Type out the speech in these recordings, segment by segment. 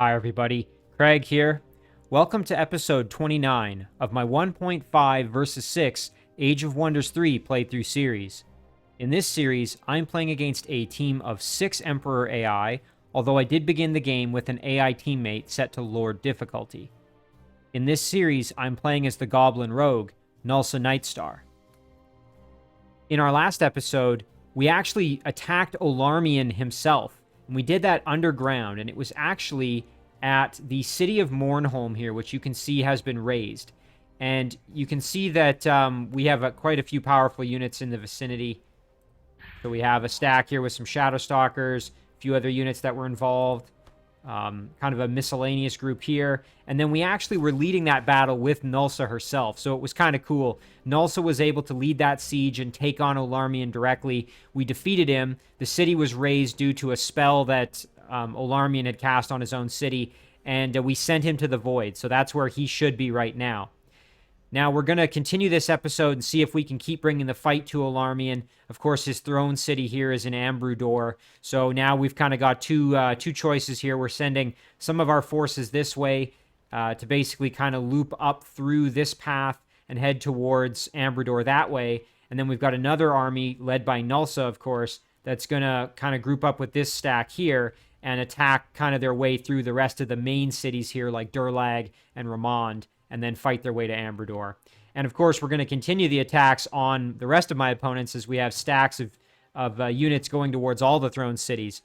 Hi everybody, Craig here. Welcome to episode 29 of my 1.5 versus 6 Age of Wonders 3 playthrough series. In this series, I'm playing against a team of 6 Emperor AI, although I did begin the game with an AI teammate set to Lord difficulty. In this series, I'm playing as the Goblin Rogue, Gnulsa Nightstar. In our last episode, we actually attacked Olarmian himself. And we did that underground, and it was actually at the city of Mournholm here, which you can see has been raised. And you can see that we have quite a few powerful units in the vicinity. So we have a stack here with some Shadow Stalkers, a few other units that were involved, kind of a miscellaneous group here. And then we actually were leading that battle with Gnulsa herself, so it was kind of cool. Gnulsa was able to lead that siege and take on Olarmian directly. We defeated him. The city was razed due to a spell that Olarmian had cast on his own city, and we sent him to the Void, so that's where he should be right now. Now, we're going to continue this episode and see if we can keep bringing the fight to Olarmian. Of course, his throne city here is in Ambrudor. So now we've kind of got two choices here. We're sending some of our forces this way to basically kind of loop up through this path and head towards Ambrudor that way. And then we've got another army led by Gnulsa, of course, that's going to kind of group up with this stack here and attack kind of their way through the rest of the main cities here like Durlag and Ramond, and then fight their way to Ambrudor. And of course, we're going to continue the attacks on the rest of my opponents as we have stacks of units going towards all the throne cities.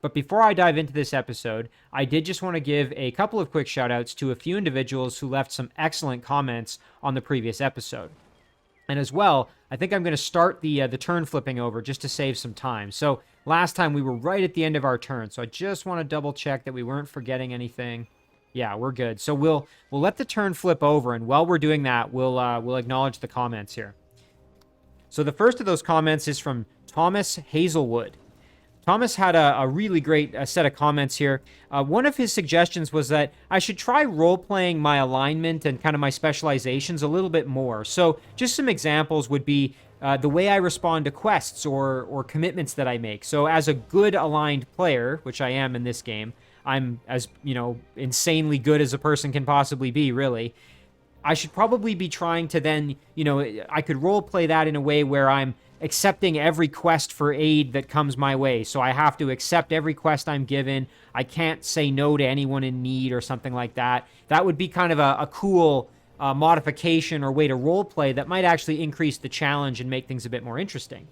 But before I dive into this episode, I did just want to give a couple of quick shout-outs to a few individuals who left some excellent comments on the previous episode. And as well, I think I'm going to start the turn flipping over just to save some time. So last time we were right at the end of our turn, so I just want to double check that we weren't forgetting anything. Yeah, we're good. So we'll let the turn flip over, and while we're doing that, we'll acknowledge the comments here. So the first of those comments is from Thomas Hazelwood. Thomas had a really great set of comments here. One of his suggestions was that I should try role-playing my alignment and kind of my specializations a little bit more. So just some examples would be the way I respond to quests or commitments that I make. So as a good aligned player, which I am in this game, I'm as, insanely good as a person can possibly be, really. I should probably be trying to then, I could role play that in a way where I'm accepting every quest for aid that comes my way. So I have to accept every quest I'm given. I can't say no to anyone in need or something like that. That would be kind of a cool modification or way to role play that might actually increase the challenge and make things a bit more interesting.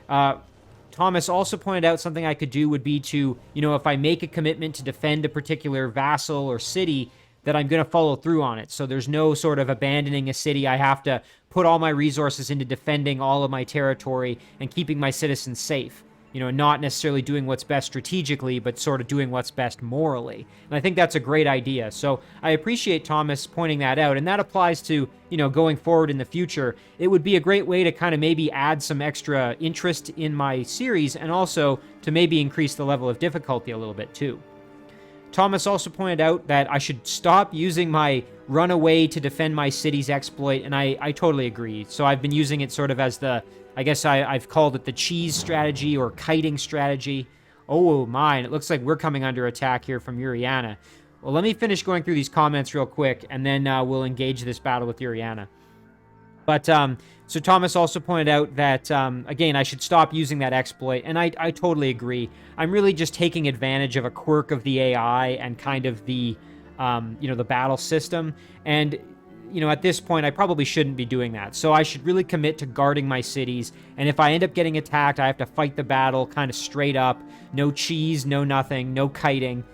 Thomas also pointed out something I could do would be to, if I make a commitment to defend a particular vassal or city, that I'm going to follow through on it. So there's no sort of abandoning a city. I have to put all my resources into defending all of my territory and keeping my citizens safe. Not necessarily doing what's best strategically, but sort of doing what's best morally. And I think that's a great idea. So I appreciate Thomas pointing that out. And that applies to, going forward in the future. It would be a great way to kind of maybe add some extra interest in my series and also to maybe increase the level of difficulty a little bit too. Thomas also pointed out that I should stop using my run away to defend my city's exploit, and I totally agree. So I've been using it sort of as I've called it the cheese strategy or kiting strategy. Oh my, it looks like we're coming under attack here from Iriana. Well, let me finish going through these comments real quick, and then we'll engage this battle with Iriana. But, so Thomas also pointed out that, again, I should stop using that exploit, and I totally agree. I'm really just taking advantage of a quirk of the AI and kind of the, the battle system, and, at this point, I probably shouldn't be doing that. So I should really commit to guarding my cities, and if I end up getting attacked, I have to fight the battle kind of straight up. No cheese, no nothing, no kiting.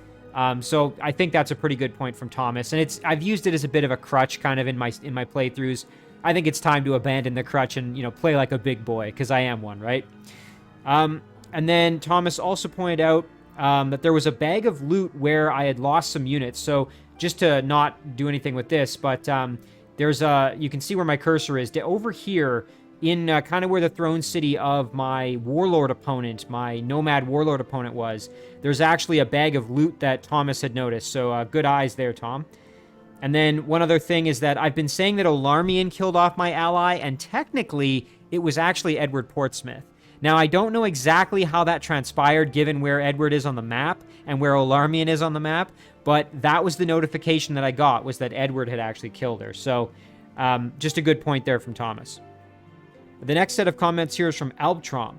So I think that's a pretty good point from Thomas, and I've used it as a bit of a crutch kind of in my playthroughs. I think it's time to abandon the crutch and, play like a big boy, because I am one, right? And then Thomas also pointed out that there was a bag of loot where I had lost some units. So just to not do anything with this, but you can see where my cursor is. Over here, in kind of where the throne city of my warlord opponent, my nomad warlord opponent was, there's actually a bag of loot that Thomas had noticed. So good eyes there, Tom. And then one other thing is that I've been saying that Olarmian killed off my ally, and technically it was actually Edward Portsmouth. Now, I don't know exactly how that transpired given where Edward is on the map and where Olarmian is on the map, but that was the notification that I got, was that Edward had actually killed her. So, just a good point there from Thomas. The next set of comments here is from Albtrom.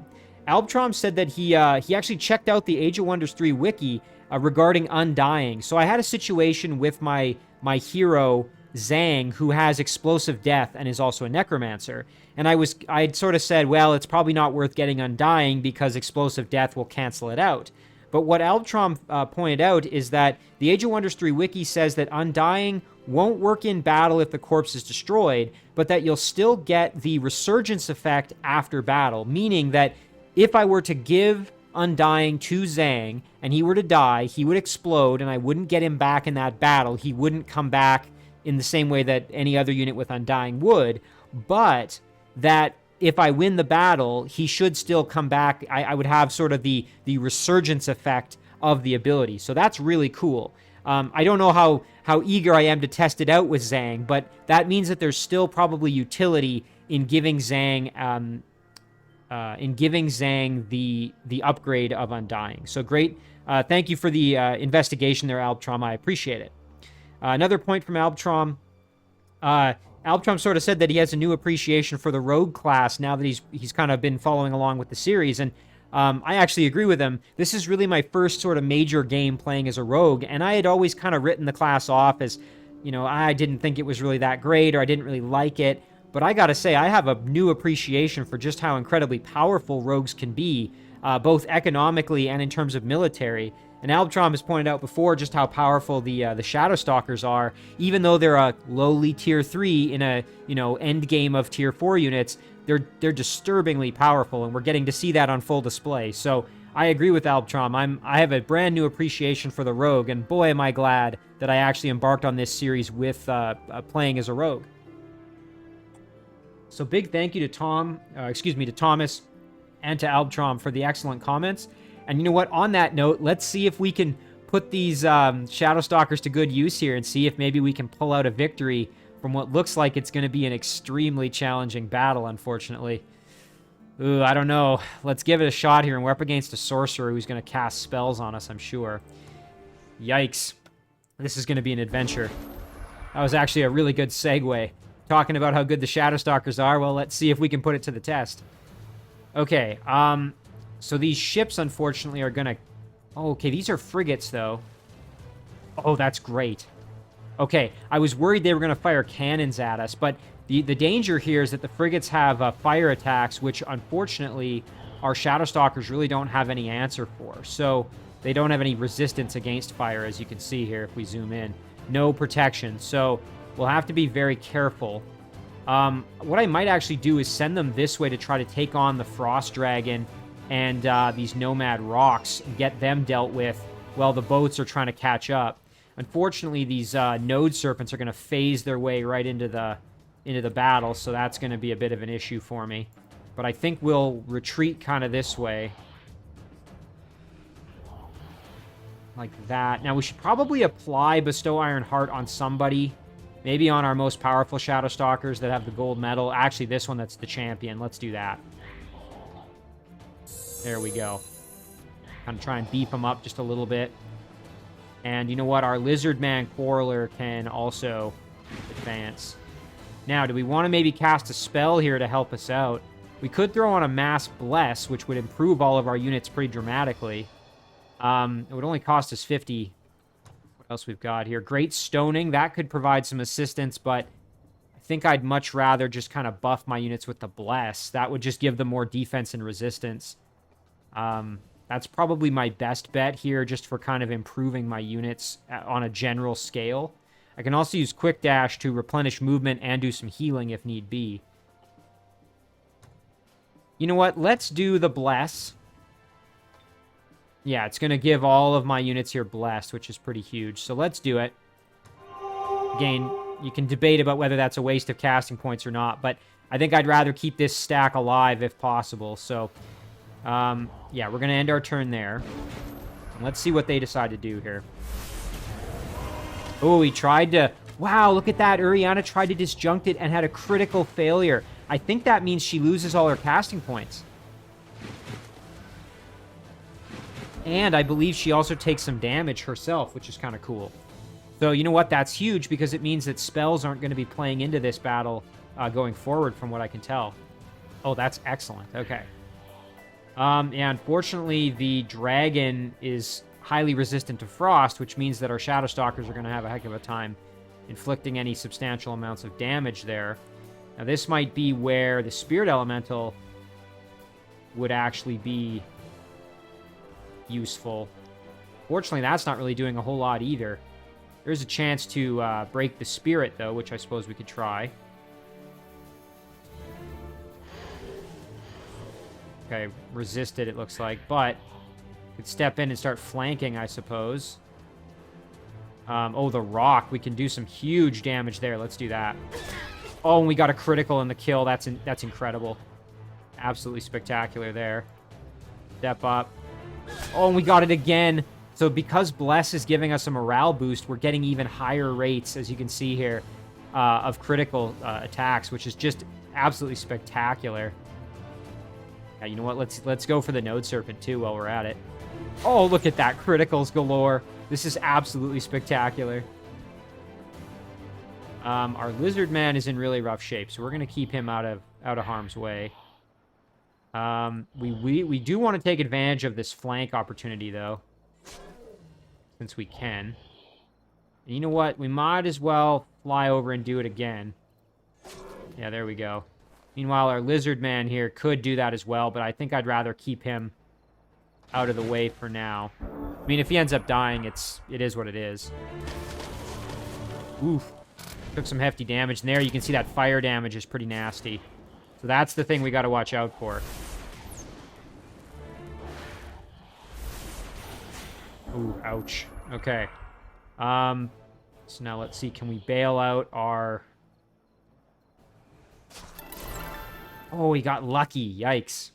Albtrom said that he actually checked out the Age of Wonders 3 wiki regarding Undying. So I had a situation with my hero, Zhang, who has explosive death and is also a necromancer. And I'd sort of said, well, it's probably not worth getting Undying because explosive death will cancel it out. But what Albtrom pointed out is that the Age of Wonders 3 wiki says that Undying won't work in battle if the corpse is destroyed, but that you'll still get the resurgence effect after battle, meaning that if I were to give Undying to Zhang and he were to die, he would explode and I wouldn't get him back in that battle. He wouldn't come back in the same way that any other unit with Undying would, but that if I win the battle, he should still come back. I would have sort of the resurgence effect of the ability. So that's really cool. I don't know how eager I am to test it out with Zhang, but that means that there's still probably utility in giving Zhang the upgrade of Undying. So great. Thank you for the investigation there, Albtrom. I appreciate it. Another point from Albtrom. Albtrom sort of said that he has a new appreciation for the rogue class now that he's kind of been following along with the series, and I actually agree with him. This is really my first sort of major game playing as a rogue, and I had always kind of written the class off as, you know, I didn't think it was really that great, or I didn't really like it. But I gotta say, I have a new appreciation for just how incredibly powerful rogues can be, both economically and in terms of military. And Albtrom has pointed out before just how powerful the Shadow Stalkers are. Even though they're a lowly tier 3 in a, you know, end game of tier 4 units, they're disturbingly powerful, and we're getting to see that on full display. So I agree with Albtrom. I have a brand new appreciation for the rogue, and boy, am I glad that I actually embarked on this series with playing as a rogue. So big thank you to Thomas and to Albtrom for the excellent comments. And you know what? On that note, let's see if we can put these Shadow Stalkers to good use here and see if maybe we can pull out a victory from what looks like it's going to be an extremely challenging battle, unfortunately. Ooh, I don't know. Let's give it a shot here, and we're up against a sorcerer who's going to cast spells on us, I'm sure. Yikes. This is going to be an adventure. That was actually a really good segue. Talking about how good the Shadow Stalkers are, well, let's see if we can put it to the test. Okay, so these ships, unfortunately, are going to... Oh, okay, these are frigates, though. Oh, that's great. Okay, I was worried they were going to fire cannons at us, but the danger here is that the frigates have fire attacks, which, unfortunately, our Shadow Stalkers really don't have any answer for. So they don't have any resistance against fire, as you can see here if we zoom in. No protection, so we'll have to be very careful. What I might actually do is send them this way to try to take on the Frost Dragon and these Nomad Rocks and get them dealt with while the boats are trying to catch up. Unfortunately, these Node Serpents are going to phase their way right into the battle, so that's going to be a bit of an issue for me. But I think we'll retreat kind of this way. Like that. Now, we should probably apply Bestow Iron Heart on somebody. Maybe on our most powerful Shadow Stalkers that have the gold medal. Actually, this one that's the champion. Let's do that. There we go. Kind of try and beef them up just a little bit. And you know what? Our Lizardman Quarreler can also advance. Now, do we want to maybe cast a spell here to help us out? We could throw on a Mass Bless, which would improve all of our units pretty dramatically. It would only cost us 50. What else we've got here? Great Stoning. That could provide some assistance, but I think I'd much rather just kind of buff my units with the Bless. That would just give them more defense and resistance. That's probably my best bet here, just for kind of improving my units on a general scale. I can also use Quick Dash to replenish movement and do some healing if need be. You know what? Let's do the Bless. Yeah, it's going to give all of my units here Blessed, which is pretty huge. So let's do it. Again, you can debate about whether that's a waste of casting points or not, but I think I'd rather keep this stack alive if possible. So, yeah, we're going to end our turn there. Let's see what they decide to do here. Oh, he tried to... Wow, look at that. Iriana tried to disjunct it and had a critical failure. I think that means she loses all her casting points. And I believe she also takes some damage herself, which is kind of cool. So you know what? That's huge because it means that spells aren't going to be playing into this battle going forward from what I can tell. Oh, that's excellent. Okay. Yeah, unfortunately, the dragon is highly resistant to frost, which means that our Shadow Stalkers are going to have a heck of a time inflicting any substantial amounts of damage there. Now, this might be where the Spirit Elemental would actually be useful. Fortunately, that's not really doing a whole lot either. There's a chance to break the Spirit, though, which I suppose we could try. Okay, resisted, it looks like, but could step in and start flanking, I suppose. Oh, the rock. We can do some huge damage there. Let's do that. Oh, and we got a critical in the kill. That's incredible. Absolutely spectacular there. Step up. Oh, and we got it again. So because Bless is giving us a morale boost, we're getting even higher rates, as you can see here, of critical attacks, which is just absolutely spectacular. Yeah, you know what? Let's go for the Node Serpent, too, while we're at it. Oh, look at that. Criticals galore. This is absolutely spectacular. Our Lizard Man is in really rough shape, so we're going to keep him out of harm's way. We do want to take advantage of this flank opportunity, though, since we can. And you know what? We might as well fly over and do it again. Yeah, there we go. Meanwhile, our Lizard Man here could do that as well, but I think I'd rather keep him out of the way for now. I mean, if he ends up dying, it is what it is. Oof. Took some hefty damage. And there you can see that fire damage is pretty nasty. So that's the thing we got to watch out for. Ooh, ouch. Okay. So now let's see. Can we bail out our... Oh, he got lucky. Yikes.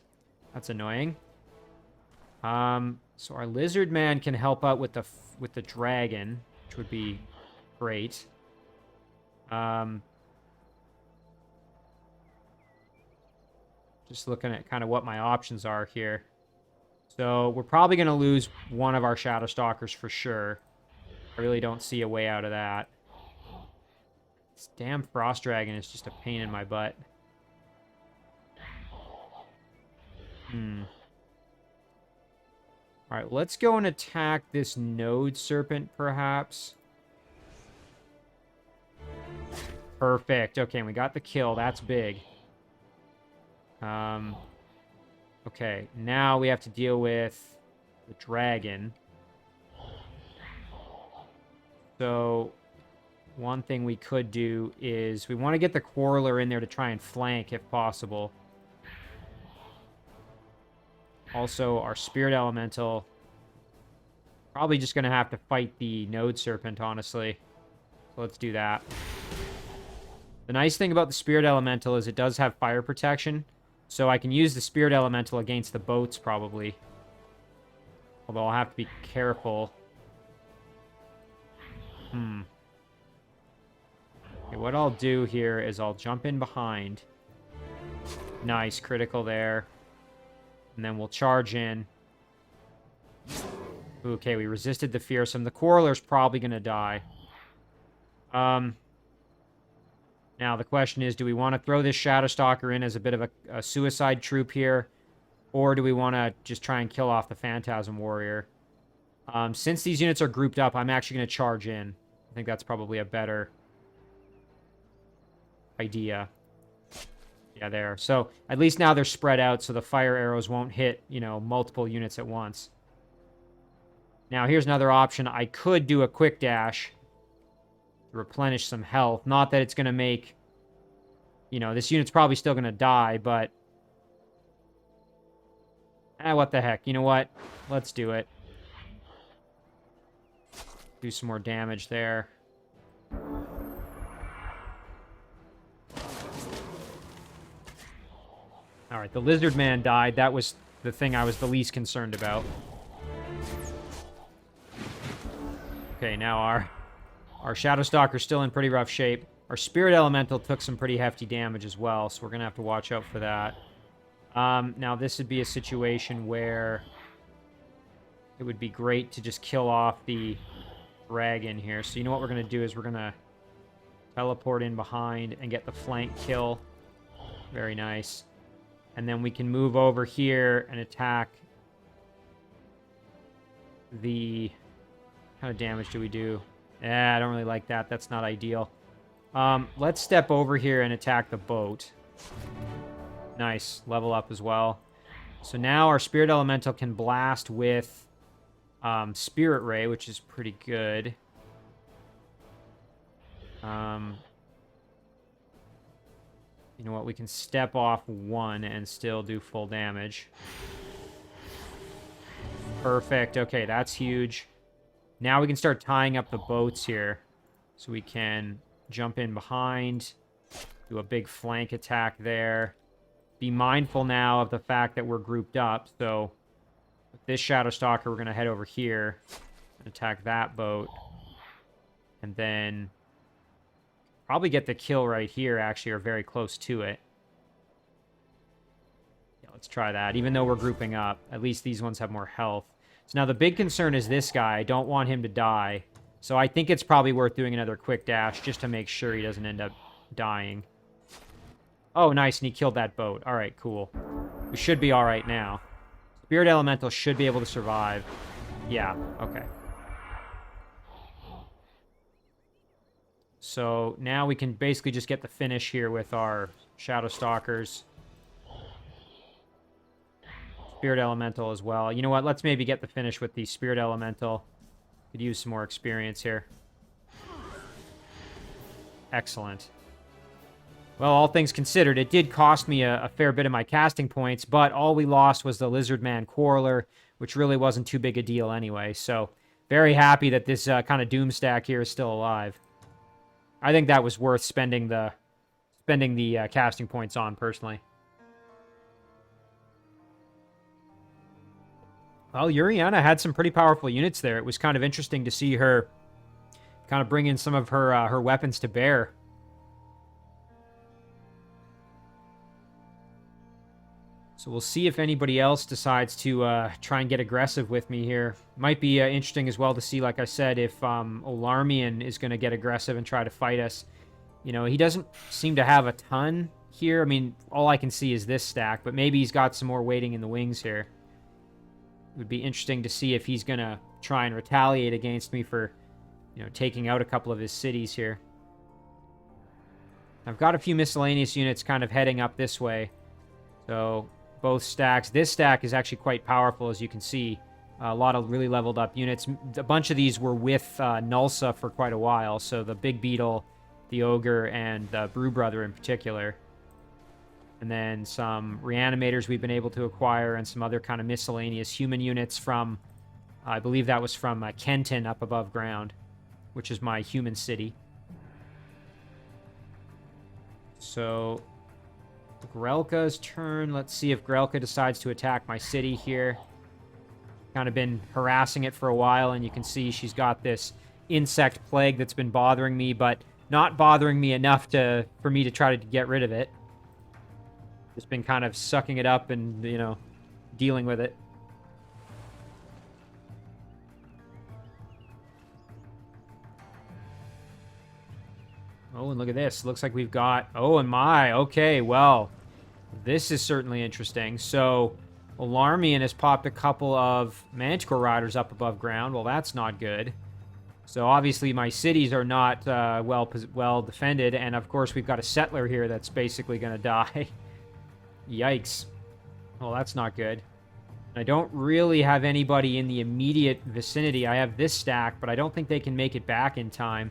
That's annoying. So our Lizard Man can help out with the dragon, which would be great. Just looking at kind of what my options are here. So we're probably going to lose one of our Shadow Stalkers for sure. I really don't see a way out of that. This damn Frost Dragon is just a pain in my butt. Alright, let's go and attack this Node Serpent, perhaps. Perfect. Okay, and we got the kill. That's big. Okay, now we have to deal with the dragon. So, one thing we could do is we want to get the Quarreler in there to try and flank, if possible. Also, our Spirit Elemental, probably just going to have to fight the Node Serpent, honestly. So let's do that. The nice thing about the Spirit Elemental is it does have fire protection, so I can use the Spirit Elemental against the boats, probably. Although I'll have to be careful. Okay, what I'll do here is I'll jump in behind. Nice, critical there. And then we'll charge in. Okay, we resisted the Fearsome. The Quarreler's probably going to die. Now, the question is, do we want to throw this Shadow Stalker in as a bit of a suicide troop here? Or do we want to just try and kill off the Phantasm Warrior? Since these units are grouped up, I'm actually going to charge in. I think that's probably a better idea. Yeah, there. So, at least now they're spread out, so the fire arrows won't hit, you know, multiple units at once. Now, here's another option. I could do a quick dash to replenish some health. Not that it's going to make... You know, this unit's probably still going to die, but... what the heck. You know what? Let's do it. Do some more damage there. Alright, the Lizard Man died. That was the thing I was the least concerned about. Okay, now our Shadow Stalker's still in pretty rough shape. Our Spirit Elemental took some pretty hefty damage as well, so we're going to have to watch out for that. Now, this would be a situation where it would be great to just kill off the dragon here. So you know what we're going to do is we're going to teleport in behind and get the flank kill. Very nice. And then we can move over here and attack the... What kind of damage do we do? I don't really like that. That's not ideal. Let's step over here and attack the boat. Nice. Level up as well. So now our Spirit Elemental can blast with Spirit Ray, which is pretty good. You know what? We can step off one and still do full damage. Perfect. Okay, that's huge. Now we can start tying up the boats here. So we can jump in behind, do a big flank attack there. Be mindful now of the fact that we're grouped up. So with this Shadow Stalker, we're going to head over here and attack that boat. And then probably get the kill right here, actually, or very close to it. Yeah, let's try that. Even though we're grouping up, at least these ones have more health. So now the big concern is this guy. I don't want him to die. So I think it's probably worth doing another quick dash just to make sure he doesn't end up dying. Oh, nice, and he killed that boat. All right, cool. We should be all right now. Spirit Elemental should be able to survive. Yeah, okay. So now we can basically just get the finish here with our Shadow Stalkers. Spirit Elemental as well. You know what? Let's maybe get the finish with the Spirit Elemental. Could use some more experience here. Excellent. Well, all things considered, it did cost me a fair bit of my casting points, but all we lost was the Lizardman Quarreler, which really wasn't too big a deal anyway. So very happy that this kind of Doom stack here is still alive. I think that was worth spending the casting points on, personally. Well, Iriana had some pretty powerful units there. It was kind of interesting to see her kind of bring in some of her weapons to bear. So we'll see if anybody else decides to try and get aggressive with me here. Might be interesting as well to see, like I said, if Olarmian is going to get aggressive and try to fight us. You know, he doesn't seem to have a ton here. I mean, all I can see is this stack, but maybe he's got some more waiting in the wings here. It would be interesting to see if he's going to try and retaliate against me for, you know, taking out a couple of his cities here. I've got a few miscellaneous units kind of heading up this way. So both stacks. This stack is actually quite powerful, as you can see. A lot of really leveled up units. A bunch of these were with Gnulsa for quite a while. So the Big Beetle, the Ogre, and the Brew Brother in particular. And then some Reanimators we've been able to acquire, and some other kind of miscellaneous human units from, I believe that was from Kenton up above ground, which is my human city. So Grelka's turn. Let's see if Grelka decides to attack my city here. Kind of been harassing it for a while, and you can see she's got this insect plague that's been bothering me, but not bothering me enough for me to try to get rid of it. Just been kind of sucking it up and, you know, dealing with it. Oh, and look at this. Looks like we've got... Oh, and my. Okay, well, this is certainly interesting. So, Olarmian has popped a couple of Manticore Riders up above ground. Well, that's not good. So, obviously, my cities are not well defended. And, of course, we've got a Settler here that's basically going to die. Yikes. Well, that's not good. I don't really have anybody in the immediate vicinity. I have this stack, but I don't think they can make it back in time.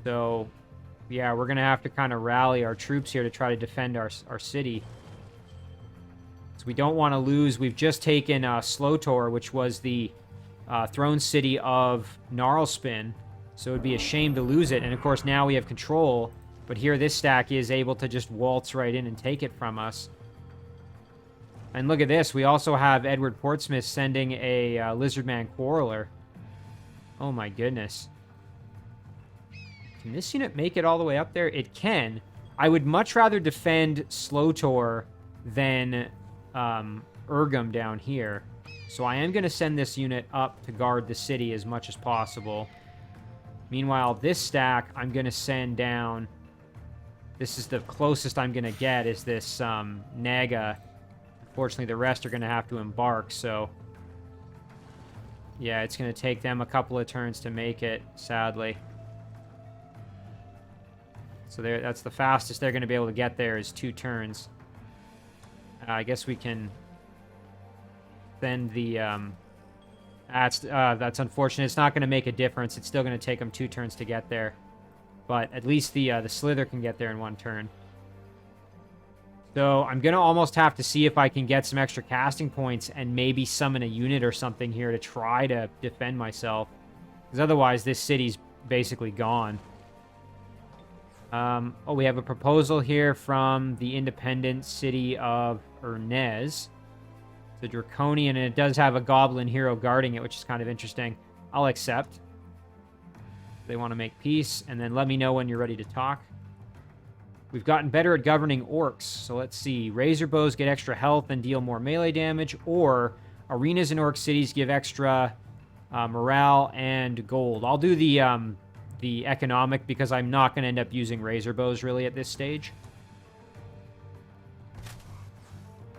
So, yeah, we're going to have to kind of rally our troops here to try to defend our city. So we don't want to lose. We've just taken Slotor, which was the throne city of Gnarlspin. So it would be a shame to lose it. And, of course, now we have control. But here this stack is able to just waltz right in and take it from us. And look at this. We also have Edward Portsmouth sending a Lizardman Quarreler. Oh, my goodness. Can this unit make it all the way up there? It can. I would much rather defend Slotor than Urgum down here. So I am going to send this unit up to guard the city as much as possible. Meanwhile, this stack, I'm going to send down... This is the closest I'm going to get, is this Naga. Unfortunately, the rest are going to have to embark, so... Yeah, it's going to take them a couple of turns to make it, sadly. So that's the fastest they're going to be able to get there is 2 turns. I guess we can send the... That's unfortunate. It's not going to make a difference. It's still going to take them 2 turns to get there. But at least the Slither can get there in 1 turn. So I'm going to almost have to see if I can get some extra casting points and maybe summon a unit or something here to try to defend myself. Because otherwise, this city's basically gone. Oh, we have a proposal here from the independent city of Ernez. It's a Draconian, and it does have a Goblin hero guarding it, which is kind of interesting. I'll accept. They want to make peace, and then let me know when you're ready to talk. We've gotten better at governing orcs, so let's see. Razor bows get extra health and deal more melee damage, or arenas in orc cities give extra morale and gold. I'll do the economic because I'm not going to end up using razor bows really at this stage.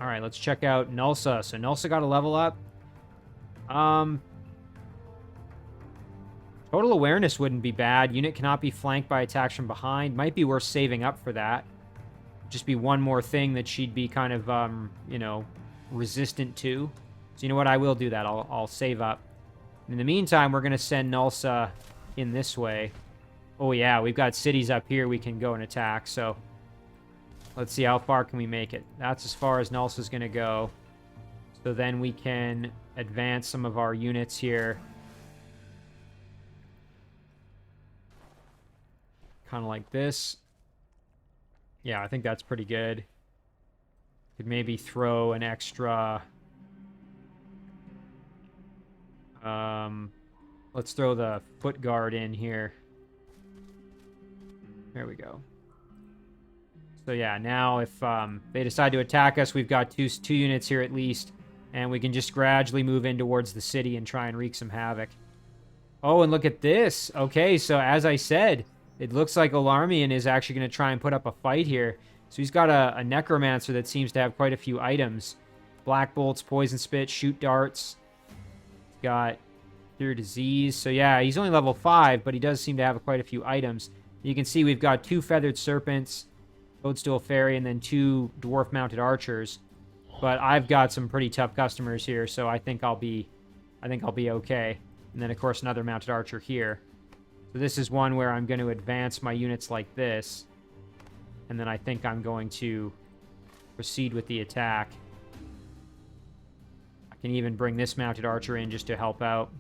All right, let's check out Gnulsa. So Gnulsa got a level up. Total awareness wouldn't be bad. Unit cannot be flanked by attacks from behind. Might be worth saving up for that. Just be one more thing that she'd be kind of, you know, resistant to. So you know what? I will do that. I'll save up. In the meantime, we're going to send Gnulsa in this way. Oh, yeah, we've got cities up here we can go and attack. So let's see how far can we make it. That's as far as Gnulsa's going to go. So then we can advance some of our units here. Kind of like this. Yeah, I think that's pretty good. Could maybe throw an extra... let's throw the foot guard in here. There we go. So yeah, now if they decide to attack us, we've got two units here at least, and we can just gradually move in towards the city and try and wreak some havoc. Oh, and look at this. Okay, so as I said, it looks like Alarmian is actually going to try and put up a fight here. So he's got a Necromancer that seems to have quite a few items. Black Bolts, Poison Spit, Shoot Darts. He's got Cure Disease. So yeah, he's only level 5, but he does seem to have quite a few items. You can see we've got 2 Feathered Serpents, Toadstool Fairy, and then 2 Dwarf-Mounted Archers. But I've got some pretty tough customers here, so I think I'll be okay. And then, of course, another Mounted Archer here. So this is one where I'm going to advance my units like this. And then I think I'm going to proceed with the attack. I can even bring this Mounted Archer in just to help out.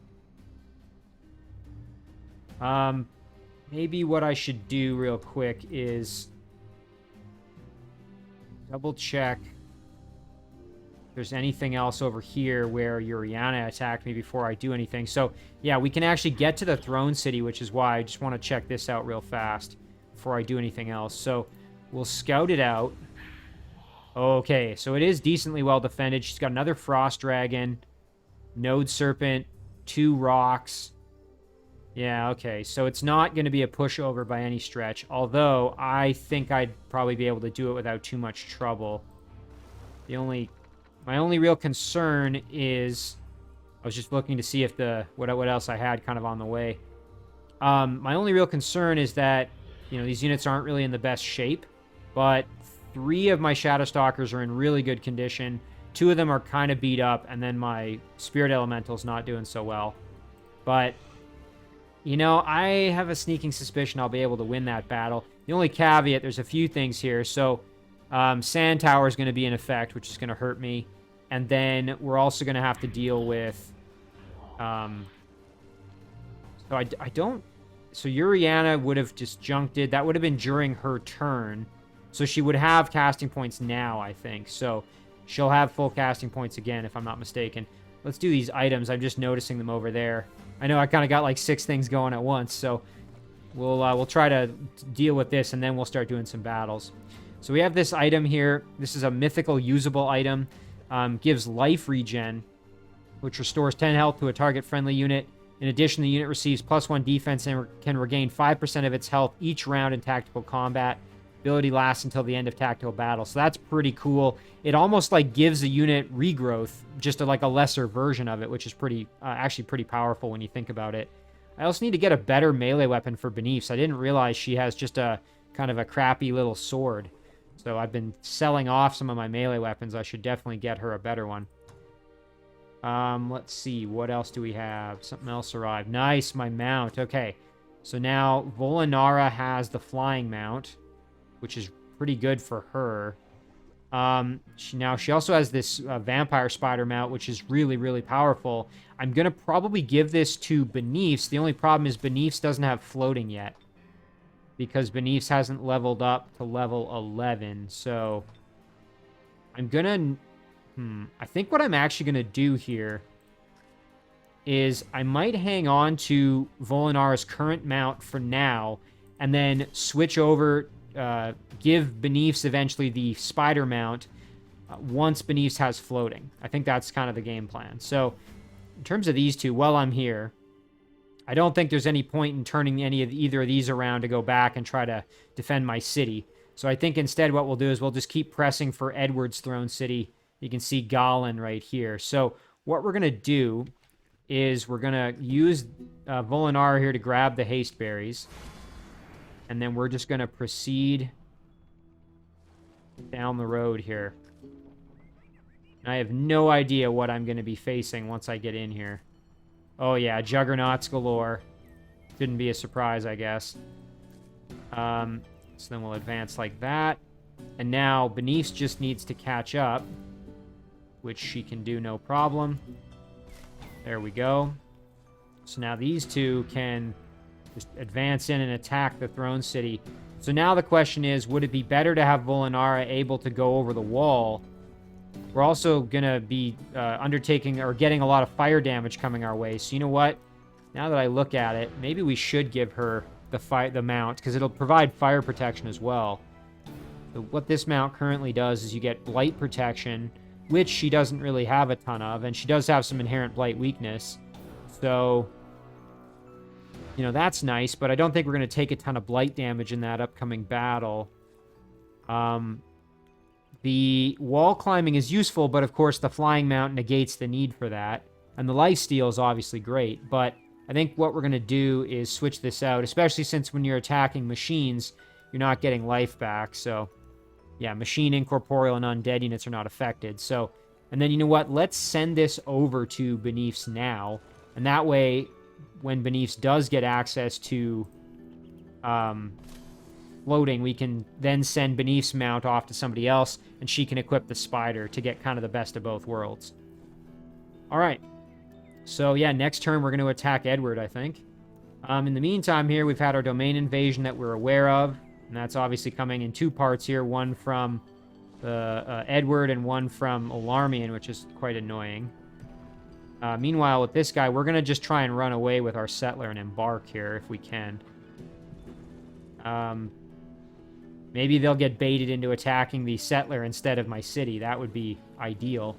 Maybe what I should do real quick is double check if there's anything else over here where Iriana attacked me before I do anything. So, yeah, we can actually get to the Throne City, which is why I just want to check this out real fast before I do anything else. So, we'll scout it out. Okay, so it is decently well defended. She's got another Frost Dragon, Node Serpent, 2 Rocks. Yeah, okay, so it's not going to be a pushover by any stretch, although I think I'd probably be able to do it without too much trouble. My only real concern is, I was just looking to see if what else I had kind of on the way. My only real concern is that, you know, these units aren't really in the best shape, but 3 of my Shadow Stalkers are in really good condition. 2 of them are kind of beat up, and then my Spirit Elemental's not doing so well. But, you know, I have a sneaking suspicion I'll be able to win that battle. The only caveat, there's a few things here. So, Sand Tower is going to be in effect, which is going to hurt me. And then we're also going to have to deal with... So Iriana would have disjuncted. That would have been during her turn. So she would have casting points now, I think. So she'll have full casting points again, if I'm not mistaken. Let's do these items. I'm just noticing them over there. I know I kind of got like 6 things going at once, so we'll try to deal with this, and then we'll start doing some battles. So we have this item here. This is a mythical usable item. Gives life regen. which restores 10 health to a target-friendly unit. In addition, the unit receives +1 defense and can regain 5% of its health each round in tactical combat. Ability lasts until the end of tactical battle, so that's pretty cool. It almost like gives a unit regrowth, just like a lesser version of it, which is pretty actually pretty powerful when you think about it. I also need to get a better melee weapon for Benice. I didn't realize she has just a kind of a crappy little sword. So I've been selling off some of my melee weapons. I should definitely get her a better one. Let's see. What else do we have? Something else arrived. Nice, my mount. Okay. So now Volinara has the flying mount, which is pretty good for her. She also has this vampire spider mount, which is really, really powerful. I'm going to probably give this to Benice. The only problem is Benice doesn't have floating yet, because Benice hasn't leveled up to level 11. So I'm going to... I think what I'm actually going to do here is I might hang on to Volinara's current mount for now, and then switch over... give Benice eventually the spider mount once Benice has floating. I think that's kind of the game plan. So in terms of these two, while I'm here, I don't think there's any point in turning either of these around to go back and try to defend my city. So I think instead what we'll do is we'll just keep pressing for Edward's throne city. You can see Goblin right here. So what we're going to do is we're going to use Volinara here to grab the haste berries. And then we're just going to proceed down the road here. I have no idea what I'm going to be facing once I get in here. Oh, yeah, juggernauts galore. Shouldn't be a surprise, I guess. So then we'll advance like that. And now Benice just needs to catch up, which she can do no problem. There we go. So now these two can... just advance in and attack the throne city. So now the question is, would it be better to have Volinara able to go over the wall? We're also going to be undertaking or getting a lot of fire damage coming our way. So you know what? Now that I look at it, maybe we should give her the mount, because it'll provide fire protection as well. So what this mount currently does is you get blight protection, which she doesn't really have a ton of, and she does have some inherent blight weakness. So... you know, that's nice, but I don't think we're going to take a ton of blight damage in that upcoming battle. The wall climbing is useful, but of course the flying mount negates the need for that. And the lifesteal is obviously great, but I think what we're going to do is switch this out, especially since when you're attacking machines, you're not getting life back. So, yeah, machine, incorporeal, and undead units are not affected. So, and then you know what? Let's send this over to Benice now, and that way... when Benice does get access to floating, we can then send Benice's mount off to somebody else, and she can equip the spider to get kind of the best of both worlds. All right. So, yeah, next turn we're going to attack Edward, I think. In the meantime here, we've had our domain invasion that we're aware of, and that's obviously coming in two parts here, one from Edward and one from Alarmian, which is quite annoying. Meanwhile, with this guy, we're going to just try and run away with our settler and embark here if we can. Maybe they'll get baited into attacking the settler instead of my city. That would be ideal.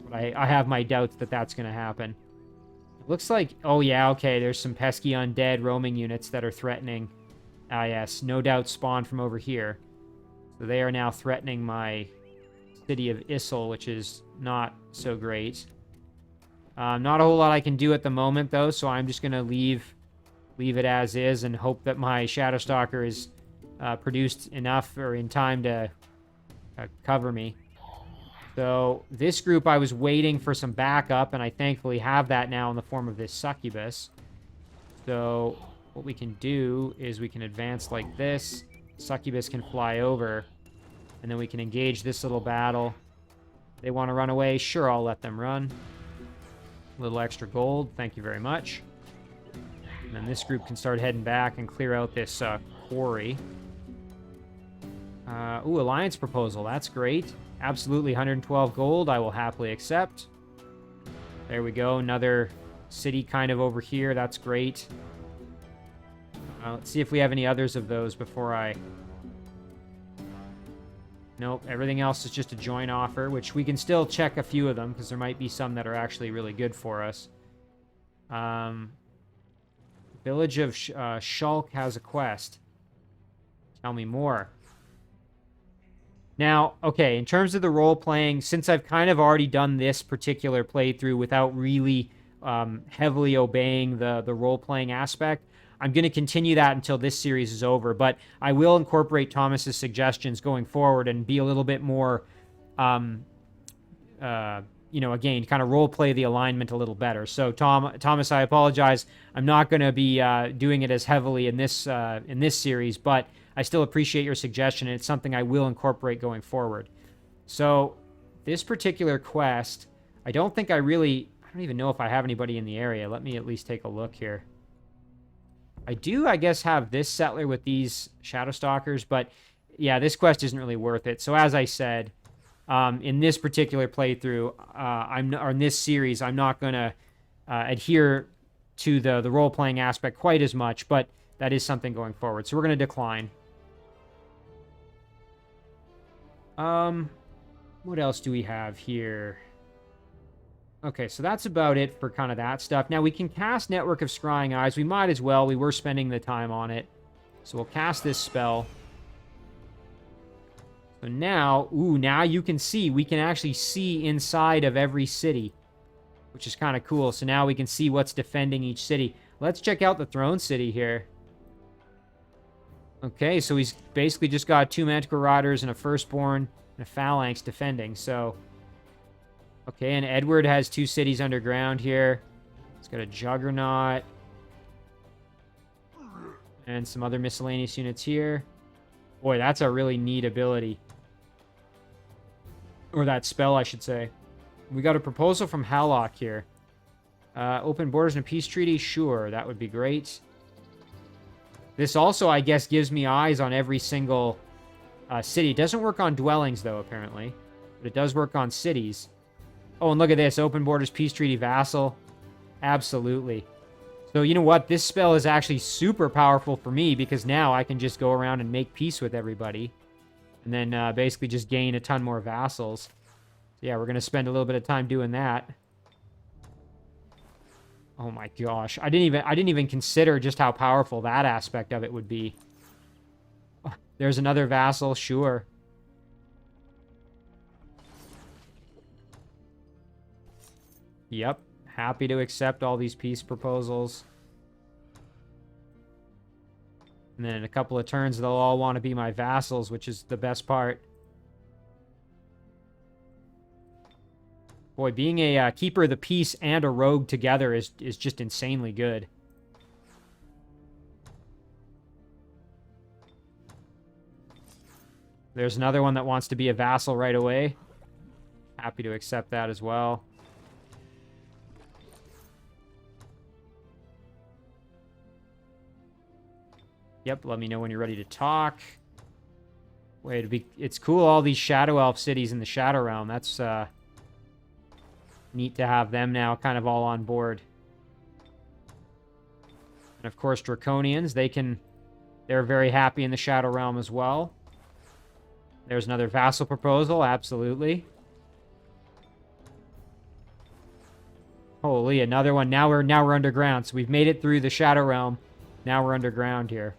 But I have my doubts that that's going to happen. It looks like... oh, yeah, okay. There's some pesky undead roaming units that are threatening. Ah, yes. No doubt spawned from over here. So they are now threatening my city of Issel, which is not so great. Not a whole lot I can do at the moment, though, so I'm just going to leave it as is and hope that my Shadow Stalker is produced enough or in time to cover me. So this group, I was waiting for some backup, and I thankfully have that now in the form of this succubus. So what we can do is we can advance like this. Succubus can fly over, and then we can engage this little battle. They want to run away? Sure, I'll let them run. A little extra gold, thank you very much. And then this group can start heading back and clear out this quarry. Ooh, alliance proposal, that's great. Absolutely 112 gold, I will happily accept. There we go, another city kind of over here, that's great. Let's see if we have any others of those before I... Nope, everything else is just a join offer, which we can still check a few of them, because there might be some that are actually really good for us. Village of Shulk has a quest. Tell me more. Now, okay, in terms of the role-playing, since I've kind of already done this particular playthrough without really heavily obeying the role-playing aspect, I'm going to continue that until this series is over, but I will incorporate Thomas's suggestions going forward and be a little bit more, again, kind of role-play the alignment a little better. So, Thomas, I apologize. I'm not going to be doing it as heavily in this series, but I still appreciate your suggestion, and it's something I will incorporate going forward. So, this particular quest, I don't even know if I have anybody in the area. Let me at least take a look here. I do, I guess, have this settler with these Shadow Stalkers, but yeah, this quest isn't really worth it. So as I said, in this particular playthrough, or in this series, I'm not going to adhere to the role-playing aspect quite as much, but that is something going forward. So we're going to decline. What else do we have here? Okay, so that's about it for kind of that stuff. Now, we can cast Network of Scrying Eyes. We might as well. We were spending the time on it. So we'll cast this spell. So now, now you can see. We can actually see inside of every city, which is kind of cool. So now we can see what's defending each city. Let's check out the Throne City here. Okay, so he's basically just got 2 Manticore Riders and a Firstborn and a Phalanx defending, so... Okay, and Edward has 2 cities underground here. He's got a Juggernaut. And some other miscellaneous units here. Boy, that's a really neat ability. Or that spell, I should say. We got a proposal from Hallock here. Open borders and a peace treaty? Sure, that would be great. This also, I guess, gives me eyes on every single city. It doesn't work on dwellings, though, apparently. But it does work on cities. Oh, and look at this. Open borders, peace treaty, vassal. Absolutely. So, you know what? This spell is actually super powerful for me because now I can just go around and make peace with everybody. And then basically just gain a ton more vassals. So, yeah, we're going to spend a little bit of time doing that. Oh my gosh. I didn't even consider just how powerful that aspect of it would be. Oh, there's another vassal, sure. Yep, happy to accept all these peace proposals. And then in a couple of turns, they'll all want to be my vassals, which is the best part. Boy, being a Keeper of the Peace and a Rogue together is just insanely good. There's another one that wants to be a vassal right away. Happy to accept that as well. Yep, let me know when you're ready to talk. Wait, it's cool, all these Shadow Elf cities in the Shadow Realm. That's neat to have them now kind of all on board. And of course, Draconians, they're very happy in the Shadow Realm as well. There's another vassal proposal, absolutely. Holy, another one. Now we're underground. So we've made it through the Shadow Realm. Now we're underground here.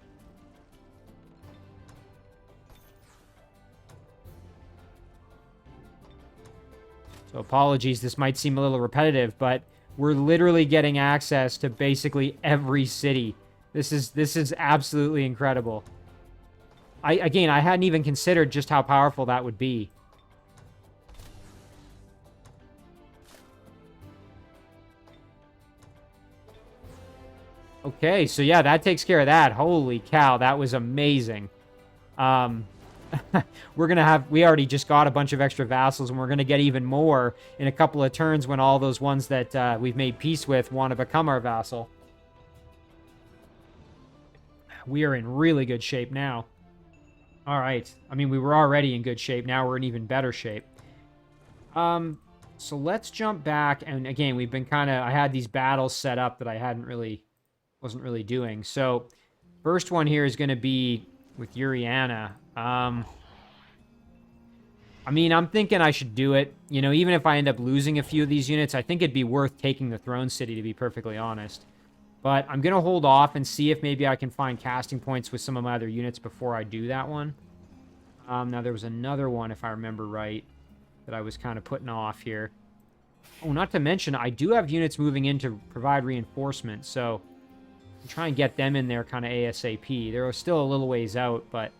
So apologies, this might seem a little repetitive, but we're literally getting access to basically every city. This is absolutely incredible. I hadn't even considered just how powerful that would be. Okay, so yeah, that takes care of that. Holy cow, that was amazing. We already just got a bunch of extra vassals, and we're going to get even more in a couple of turns when all those ones that we've made peace with want to become our vassal. We are in really good shape now. All right. I mean, we were already in good shape. Now we're in even better shape. So let's jump back. And again, we've been I had these battles set up that I wasn't really doing. So first one here is going to be with Iriana. I mean, I'm thinking I should do it. You know, even if I end up losing a few of these units, I think it'd be worth taking the Throne City, to be perfectly honest. But I'm going to hold off and see if maybe I can find casting points with some of my other units before I do that one. Now, there was another one, if I remember right, that I was kind of putting off here. Oh, not to mention, I do have units moving in to provide reinforcement, so I'll try and get them in there kind of ASAP. They're still a little ways out, but...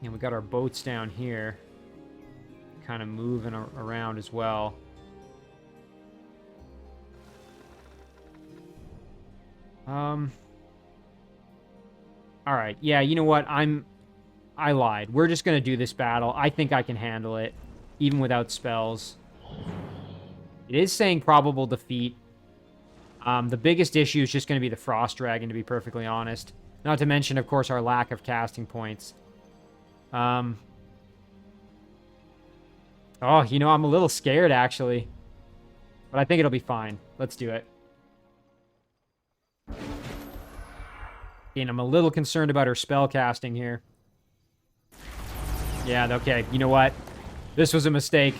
And we got our boats down here, kind of moving around as well. All right. Yeah, you know what? I lied. We're just going to do this battle. I think I can handle it, even without spells. It is saying probable defeat. The biggest issue is just going to be the Frost Dragon, to be perfectly honest. Not to mention, of course, our lack of casting points. Oh, you know, I'm a little scared, actually. But I think it'll be fine. Let's do it. And I'm a little concerned about her spell casting here. Yeah, okay. You know what? This was a mistake.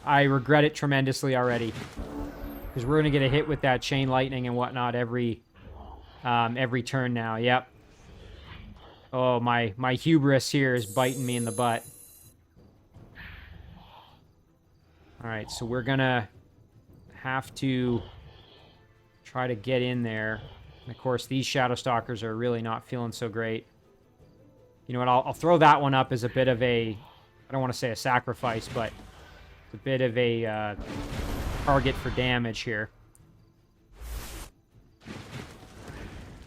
I regret it tremendously already. Because we're going to get a hit with that chain lightning and whatnot every turn now. Yep. Oh, my hubris here is biting me in the butt. Alright, so we're gonna have to try to get in there. And of course, these Shadow Stalkers are really not feeling so great. You know what, I'll throw that one up as a bit of a... I don't want to say a sacrifice, but it's a bit of a target for damage here.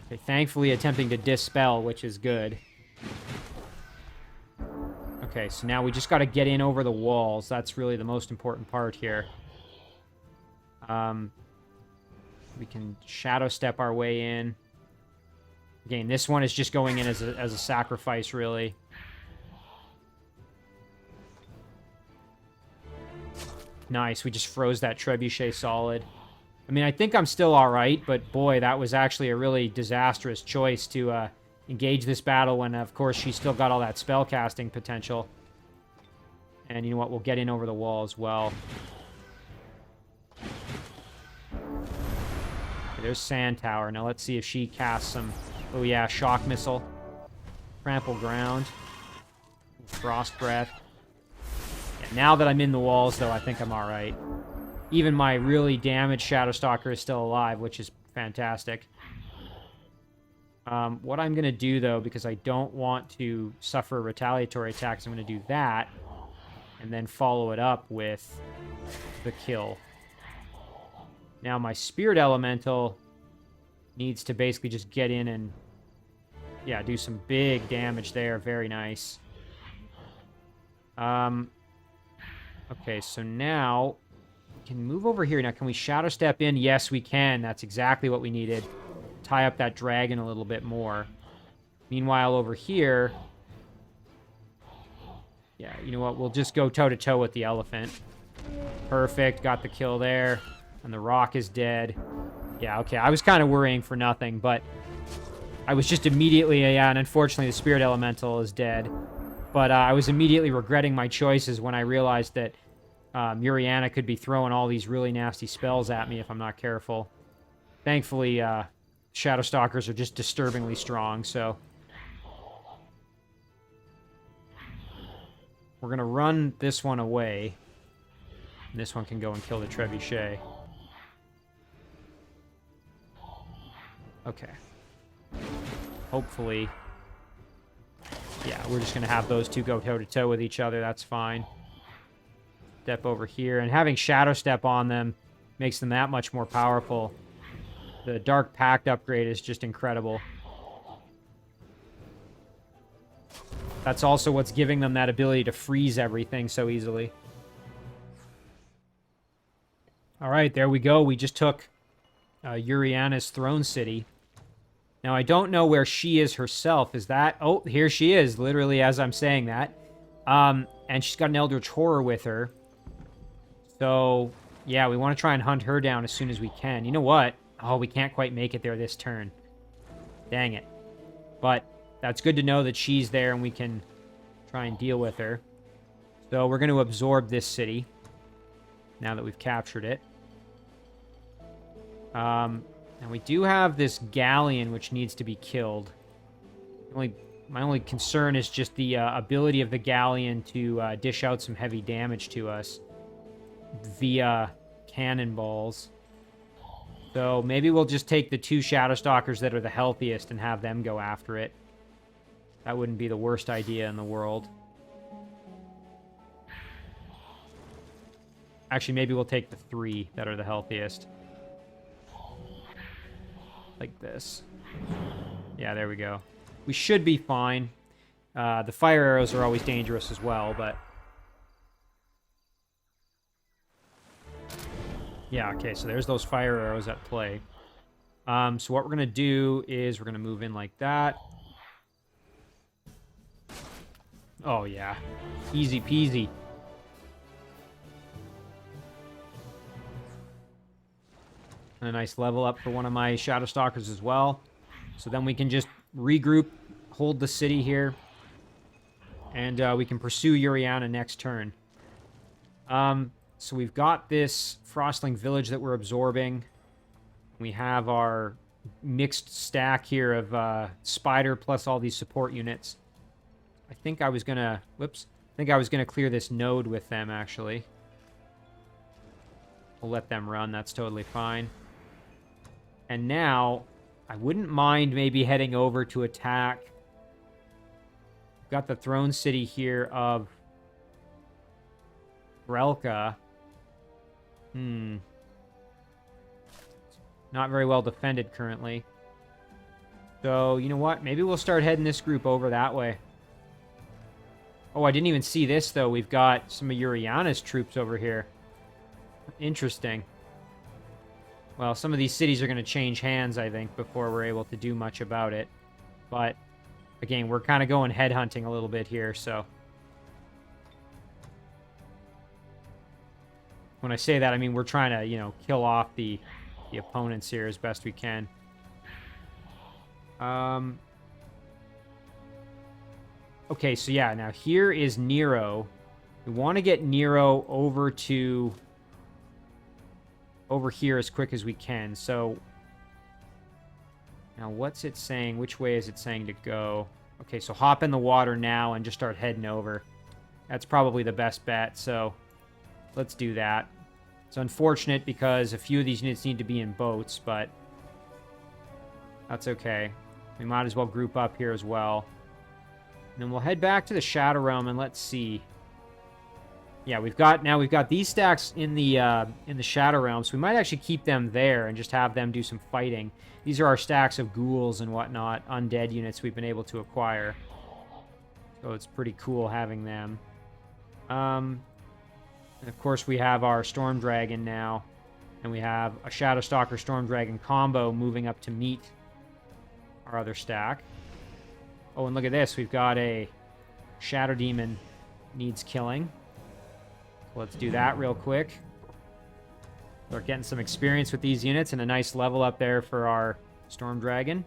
Okay, thankfully attempting to dispel, which is good. Okay, so now we just got to get in over the walls. That's really the most important part here. We can shadow step our way in. Again, this one is just going in as a sacrifice, really. Nice, we just froze that trebuchet solid. I mean, I think I'm still alright, but boy, that was actually a really disastrous choice to engage this battle when, of course, she's still got all that spell casting potential. And you know what, we'll get in over the wall as well. Okay, there's Sand Tower. Now let's see if she casts some... Oh yeah, Shock Missile. Trample Ground. Frost Breath. Yeah, now that I'm in the walls, though, I think I'm alright. Even my really damaged Shadow Stalker is still alive, which is fantastic. What I'm going to do, though, because I don't want to suffer retaliatory attacks, I'm going to do that, and then follow it up with the kill. Now, my Spirit Elemental needs to basically just get in and, yeah, do some big damage there. Very nice. Okay, so now... Can move over here. Now, can we shadow step in? Yes, we can. That's exactly what we needed. Tie up that dragon a little bit more. Meanwhile, over here... Yeah, you know what? We'll just go toe-to-toe with the elephant. Perfect. Got the kill there. And the rock is dead. Yeah, okay. I was kind of worrying for nothing, but... I was just immediately... Yeah, and unfortunately, the Spirit Elemental is dead. But I was immediately regretting my choices when I realized that Iriana could be throwing all these really nasty spells at me if I'm not careful. Thankfully, Shadow Stalkers are just disturbingly strong, so... We're going to run this one away. And this one can go and kill the trebuchet. Okay. Hopefully... Yeah, we're just going to have those two go toe-to-toe with each other. That's fine. Step over here. And having Shadow Step on them makes them that much more powerful. The Dark Pact upgrade is just incredible. That's also what's giving them that ability to freeze everything so easily. Alright, there we go. We just took Iriana's Throne City. Now, I don't know where she is herself. Is that... Oh, here she is, literally as I'm saying that. And she's got an Eldritch Horror with her. So, yeah, we want to try and hunt her down as soon as we can. You know what? Oh, we can't quite make it there this turn. Dang it. But that's good to know that she's there and we can try and deal with her. So we're going to absorb this city now that we've captured it. And we do have this galleon which needs to be killed. My only concern is just the ability of the galleon to dish out some heavy damage to us via cannonballs. So maybe we'll just take the 2 Shadow Stalkers that are the healthiest and have them go after it. That wouldn't be the worst idea in the world. Actually, maybe we'll take the 3 that are the healthiest. Like this. Yeah, there we go. We should be fine. The fire arrows are always dangerous as well, but... Yeah, okay, so there's those fire arrows at play. So what we're going to do is we're going to move in like that. Oh, yeah. Easy peasy. And a nice level up for one of my Shadow Stalkers as well. So then we can just regroup, hold the city here, and we can pursue Iriana next turn. So we've got this Frostling Village that we're absorbing. We have our mixed stack here of Spider plus all these support units. I think I was gonna... Whoops. I think I was gonna clear this node with them, actually. We'll let them run. That's totally fine. And now, I wouldn't mind maybe heading over to attack. We've got the throne city here of Relka. Not very well defended currently. So, you know what? Maybe we'll start heading this group over that way. Oh, I didn't even see this, though. We've got some of Iriana's troops over here. Interesting. Well, some of these cities are going to change hands, I think, before we're able to do much about it. But, again, we're kind of going headhunting a little bit here, so... When I say that, I mean we're trying to, you know, kill off the opponents here as best we can. Okay, so yeah, now here is Nero. We want to get Nero over here as quick as we can. So now what's it saying? Which way is it saying to go? Okay, so hop in the water now and just start heading over. That's probably the best bet, so let's do that. It's unfortunate because a few of these units need to be in boats, but that's okay. We might as well group up here as well. And then we'll head back to the Shadow Realm and let's see. Yeah, we've got these stacks in the Shadow Realm, so we might actually keep them there and just have them do some fighting. These are our stacks of ghouls and whatnot, undead units we've been able to acquire. So it's pretty cool having them. And of course, we have our Storm Dragon now. And we have a Shadow Stalker Storm Dragon combo moving up to meet our other stack. Oh, and look at this. We've got a Shadow Demon needs killing. Let's do that real quick. We're getting some experience with these units and a nice level up there for our Storm Dragon.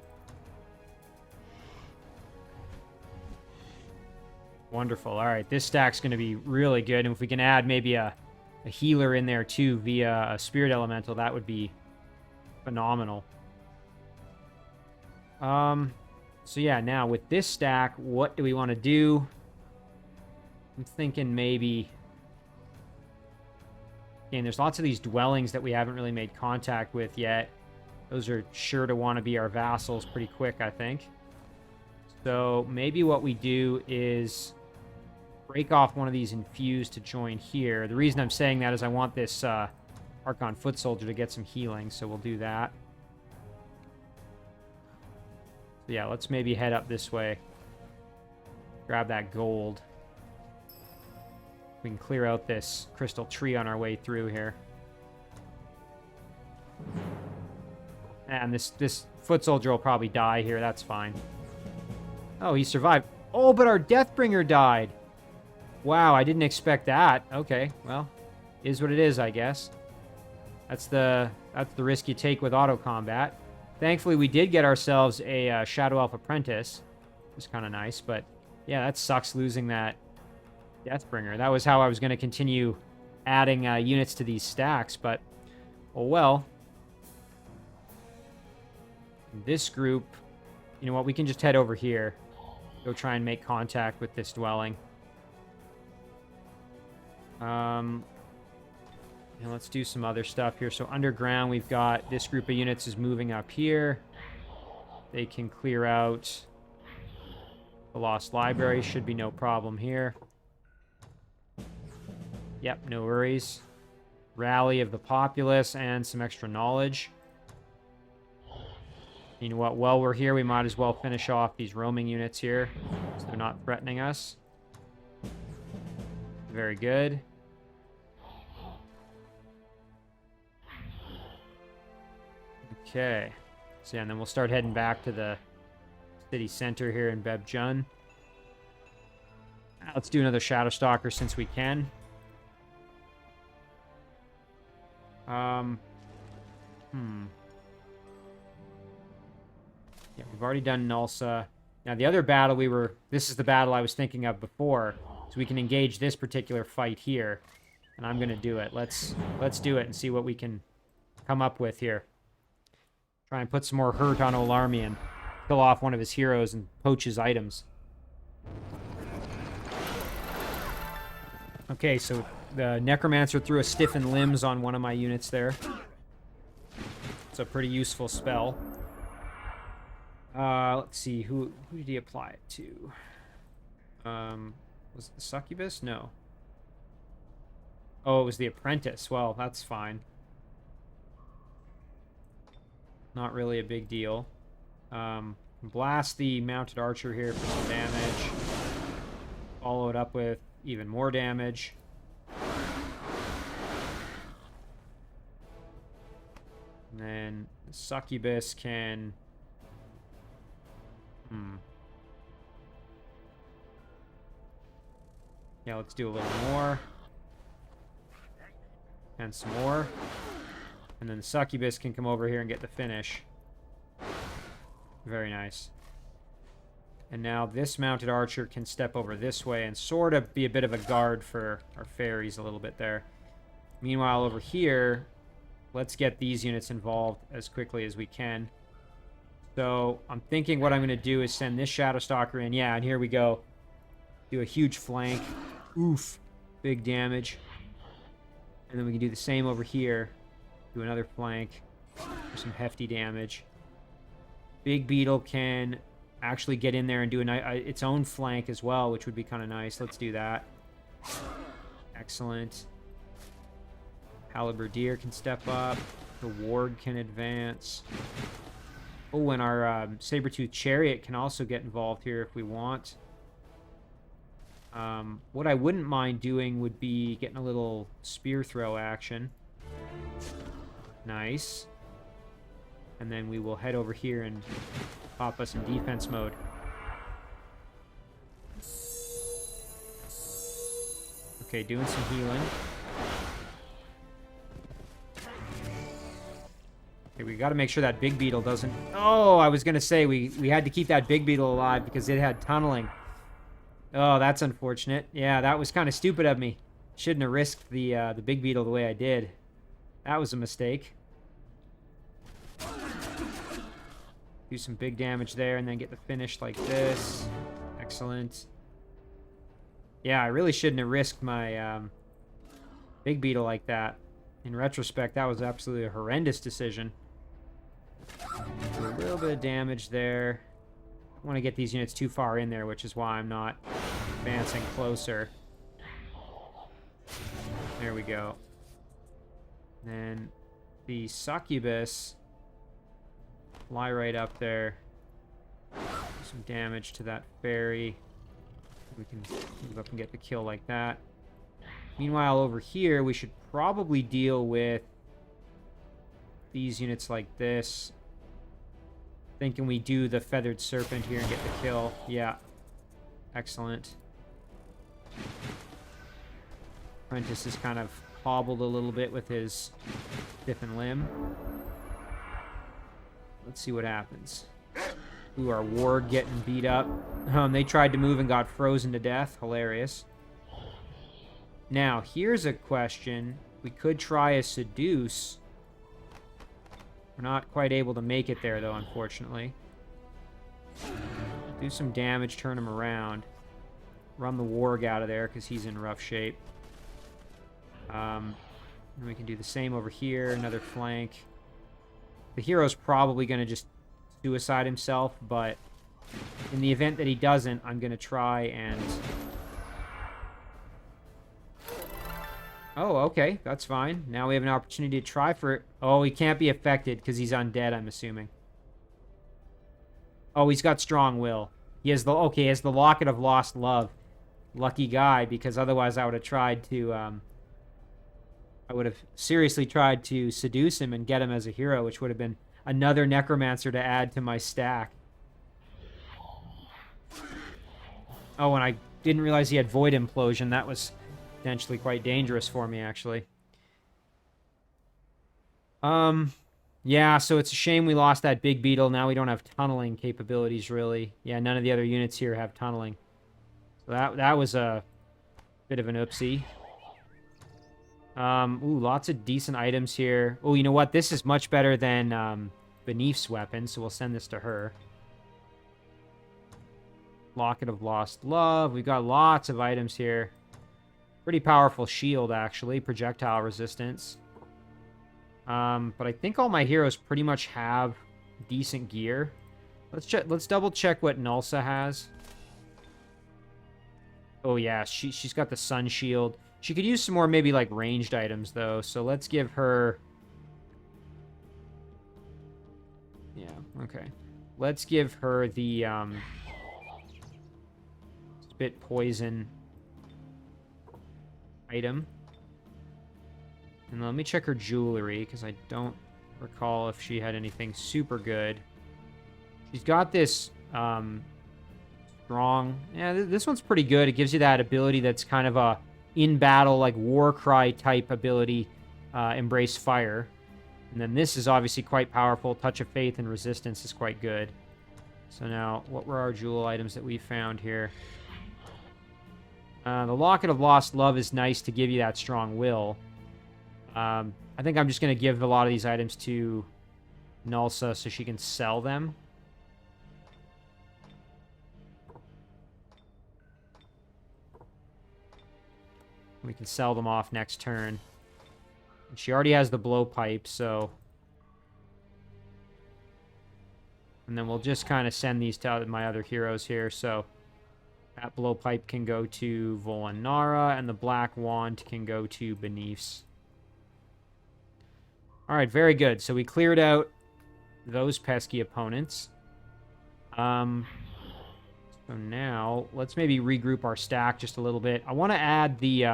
Wonderful. All right, this stack's going to be really good. And if we can add maybe a healer in there too via a Spirit Elemental, that would be phenomenal. So yeah, now with this stack, what do we want to do? I'm thinking maybe... Again, there's lots of these dwellings that we haven't really made contact with yet. Those are sure to want to be our vassals pretty quick, I think. So maybe what we do is break off one of these infused to join here. The reason I'm saying that is I want this Archon Foot Soldier to get some healing, so we'll do that. So yeah, let's maybe head up this way. Grab that gold. We can clear out this crystal tree on our way through here. And this foot soldier will probably die here. That's fine. Oh, he survived. Oh, but our Deathbringer died. Wow, I didn't expect that. Okay, well, is what it is, I guess. That's the risk you take with auto combat. Thankfully, we did get ourselves a Shadow Elf Apprentice. It's kind of nice, but Yeah, that sucks losing that Deathbringer. That was how I was going to continue adding units to these stacks, but oh well. This group, you know what, we can just head over here. Go try and make contact with this dwelling. And let's do some other stuff here. So underground, we've got this group of units is moving up here. They can clear out the Lost Library. Should be no problem here. Yep, no worries. Rally of the populace and some extra knowledge. You know what? While we're here, we might as well finish off these roaming units here, so they're not threatening us. Very good. Okay. So yeah, and then we'll start heading back to the city center here in Bebjun. Let's do another Shadow Stalker since we can. Yeah, we've already done Gnulsa. Now, the other battle this is the battle I was thinking of before, so we can engage this particular fight here. And I'm going to do it. Let's do it and see what we can come up with here. Try and put some more hurt on Olarmian. Kill off one of his heroes and poach his items. Okay, so the Necromancer threw a Stiffen Limbs on one of my units there. It's a pretty useful spell. Let's see, who did he apply it to? Was it the Succubus? No. Oh, it was the Apprentice. Well, that's fine. Not really a big deal. Blast the Mounted Archer here for some damage. Follow it up with even more damage. And then the Succubus can... Yeah, let's do a little more. And some more. And then the Succubus can come over here and get the finish. Very nice. And now this Mounted Archer can step over this way and sort of be a bit of a guard for our fairies a little bit there. Meanwhile, over here, let's get these units involved as quickly as we can. So I'm thinking what I'm going to do is send this Shadow Stalker in. Yeah, and here we go. Do a huge flank. Oof. Big damage. And then we can do the same over here. Do another flank. For some hefty damage. Big Beetle can actually get in there and do its own flank as well, which would be kind of nice. Let's do that. Excellent. Halberdier can step up. The Ward can advance. Oh, and our Saber-Tooth Chariot can also get involved here if we want. What I wouldn't mind doing would be getting a little spear throw action. Nice. And then we will head over here and pop us in defense mode. Okay, doing some healing. Okay, we got to make sure that Big Beetle doesn't... Oh, I was going to say we had to keep that Big Beetle alive because it had tunneling. Oh, that's unfortunate. Yeah, that was kind of stupid of me. Shouldn't have risked the Big Beetle the way I did. That was a mistake. Do some big damage there and then get the finish like this. Excellent. Yeah, I really shouldn't have risked my Big Beetle like that. In retrospect, that was absolutely a horrendous decision. Do a little bit of damage there. I don't want to get these units too far in there, which is why I'm not advancing closer. There we go. Then the Succubus, fly right up there. Do some damage to that fairy. We can move up and get the kill like that. Meanwhile, over here, we should probably deal with these units like this. Thinking we do the Feathered Serpent here and get the kill. Yeah. Excellent. Apprentice is kind of hobbled a little bit with his stiffened limb. Let's see what happens. Ooh, our ward getting beat up. They tried to move and got frozen to death. Hilarious. Now, here's a question. We could try a seduce. We're not quite able to make it there, though, unfortunately. Do some damage, turn him around. Run the warg out of there, because he's in rough shape. And we can do the same over here, another flank. The hero's probably going to just suicide himself, but in the event that he doesn't, I'm going to try and... Oh, okay, that's fine. Now we have an opportunity to try for it. Oh, he can't be affected because he's undead, I'm assuming. Oh, he's got strong will. He has the... Okay, he has the Locket of Lost Love. Lucky guy, because otherwise I would have tried to... I would have seriously tried to seduce him and get him as a hero, which would have been another necromancer to add to my stack. Oh, and I didn't realize he had Void Implosion. That was potentially quite dangerous for me, actually. Yeah, so it's a shame we lost that big beetle. Now we don't have tunneling capabilities, really. Yeah, none of the other units here have tunneling. So that was a bit of an oopsie. Ooh, lots of decent items here. Oh, you know what? This is much better than Beneath's weapon, so we'll send this to her. Locket of Lost Love. We've got lots of items here. Pretty powerful shield, actually. Projectile resistance. But I think all my heroes pretty much have decent gear. Let's double check what Gnulsa has. Oh yeah, she's got the sun shield. She could use some more maybe like ranged items though. So let's give her... Yeah, okay. Let's give her the spit poison item. And let me check her jewelry, because I don't recall if she had anything super good. She's got this strong... Yeah, this one's pretty good. It gives you that ability that's kind of a in-battle, like, war cry type ability, Embrace Fire. And then this is obviously quite powerful. Touch of Faith and Resistance is quite good. So now, what were our jewel items that we found here? The Locket of Lost Love is nice to give you that strong will. I think I'm just going to give a lot of these items to Gnulsa so she can sell them. We can sell them off next turn. And she already has the blowpipe, so... And then we'll just kind of send these to my other heroes here, so... That blowpipe can go to Volanara, and the Black Wand can go to Beneath's. Alright, very good. So we cleared out those pesky opponents. So now, let's maybe regroup our stack just a little bit. I want to add the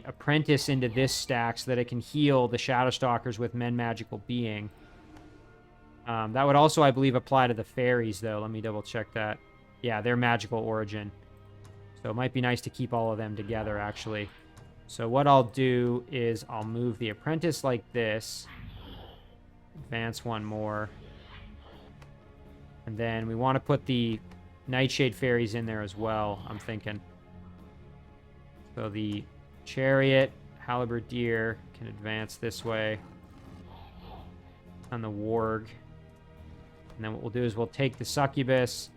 Apprentice into this stack so that it can heal the Shadow Stalkers with Men Magical Being. That would also, I believe, apply to the fairies, though. Let me double check that. Yeah, they're magical origin. So it might be nice to keep all of them together, actually. So what I'll do is I'll move the Apprentice like this. Advance one more. And then we want to put the Nightshade Fairies in there as well, I'm thinking. So the Chariot, Halberdier can advance this way. On the Warg. And then what we'll do is we'll take the Succubus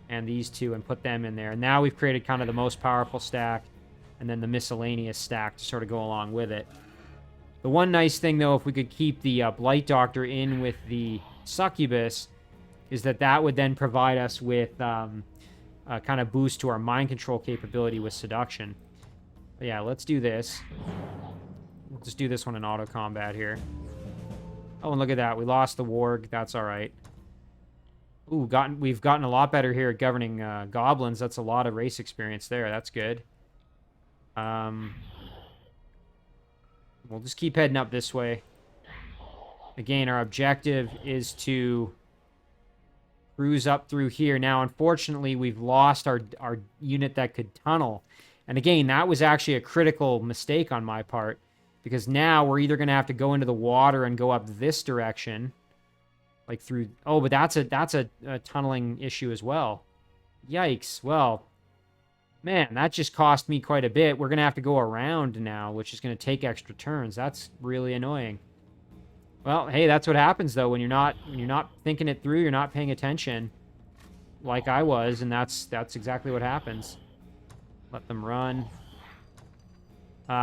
and these two and put them in there. And now we've created kind of the most powerful stack. And then the miscellaneous stack to sort of go along with it. The one nice thing, though, if we could keep the Blight Doctor in with the Succubus, is that would then provide us with a kind of boost to our mind control capability with Seduction. But yeah, let's do this. We'll just do this one in auto combat here. Oh, and look at that. We lost the Warg. That's all right. Ooh, we've gotten a lot better here at governing goblins. That's a lot of race experience there. That's good. We'll just keep heading up this way. Again, our objective is to cruise up through here. Now, unfortunately, we've lost our unit that could tunnel. And again, that was actually a critical mistake on my part, because now we're either going to have to go into the water and go up this direction, Like through... Oh, but that's a tunneling issue as well. Yikes. Well, man, that just cost me quite a bit. We're going to have to go around now, which is going to take extra turns. That's really annoying. Well, hey, that's what happens, though, when you're not thinking it through, you're not paying attention like I was, and that's exactly what happens. Let them run.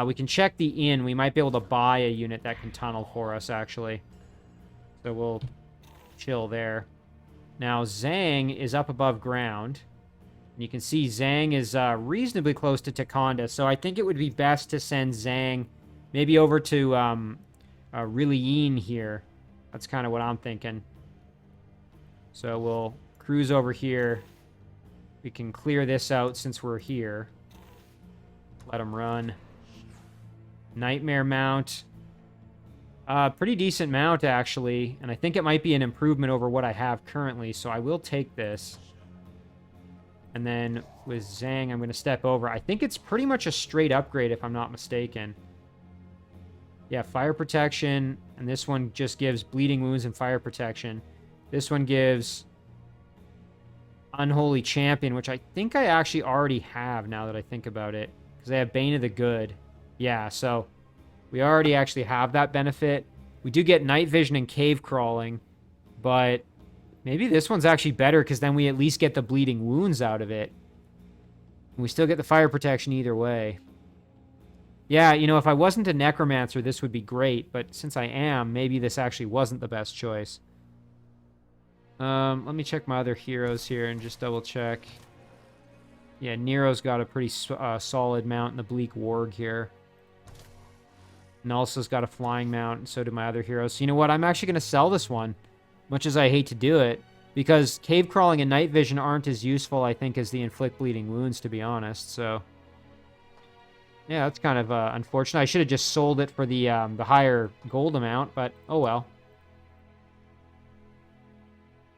We can check the inn. We might be able to buy a unit that can tunnel for us, actually. So we'll chill there. Now, Zhang is up above ground. And you can see Zhang is reasonably close to Takonda, so I think it would be best to send Zhang maybe over to Rilliyin here. That's kind of what I'm thinking. So we'll cruise over here. We can clear this out since we're here. Let them run. Nightmare mount. Pretty decent mount, actually. And I think it might be an improvement over what I have currently, so I will take this. And then with Zhang, I'm going to step over. I think it's pretty much a straight upgrade, if I'm not mistaken. Yeah, fire protection. And this one just gives bleeding wounds and fire protection. This one gives Unholy Champion, which I think I actually already have now that I think about it. Because I have Bane of the Good. Yeah, so we already actually have that benefit. We do get night vision and cave crawling, but maybe this one's actually better because then we at least get the bleeding wounds out of it. And we still get the fire protection either way. Yeah, you know, if I wasn't a necromancer, this would be great, but since I am, maybe this actually wasn't the best choice. Let me check my other heroes here and just double check. Yeah, Nero's got a pretty solid mount in the Bleak Warg here. Gnulsa's got a flying mount, and so do my other heroes. So you know what? I'm actually going to sell this one, much as I hate to do it, because cave crawling and night vision aren't as useful, I think, as the inflict bleeding wounds, to be honest. So yeah, that's kind of unfortunate. I should have just sold it for the higher gold amount, but oh well.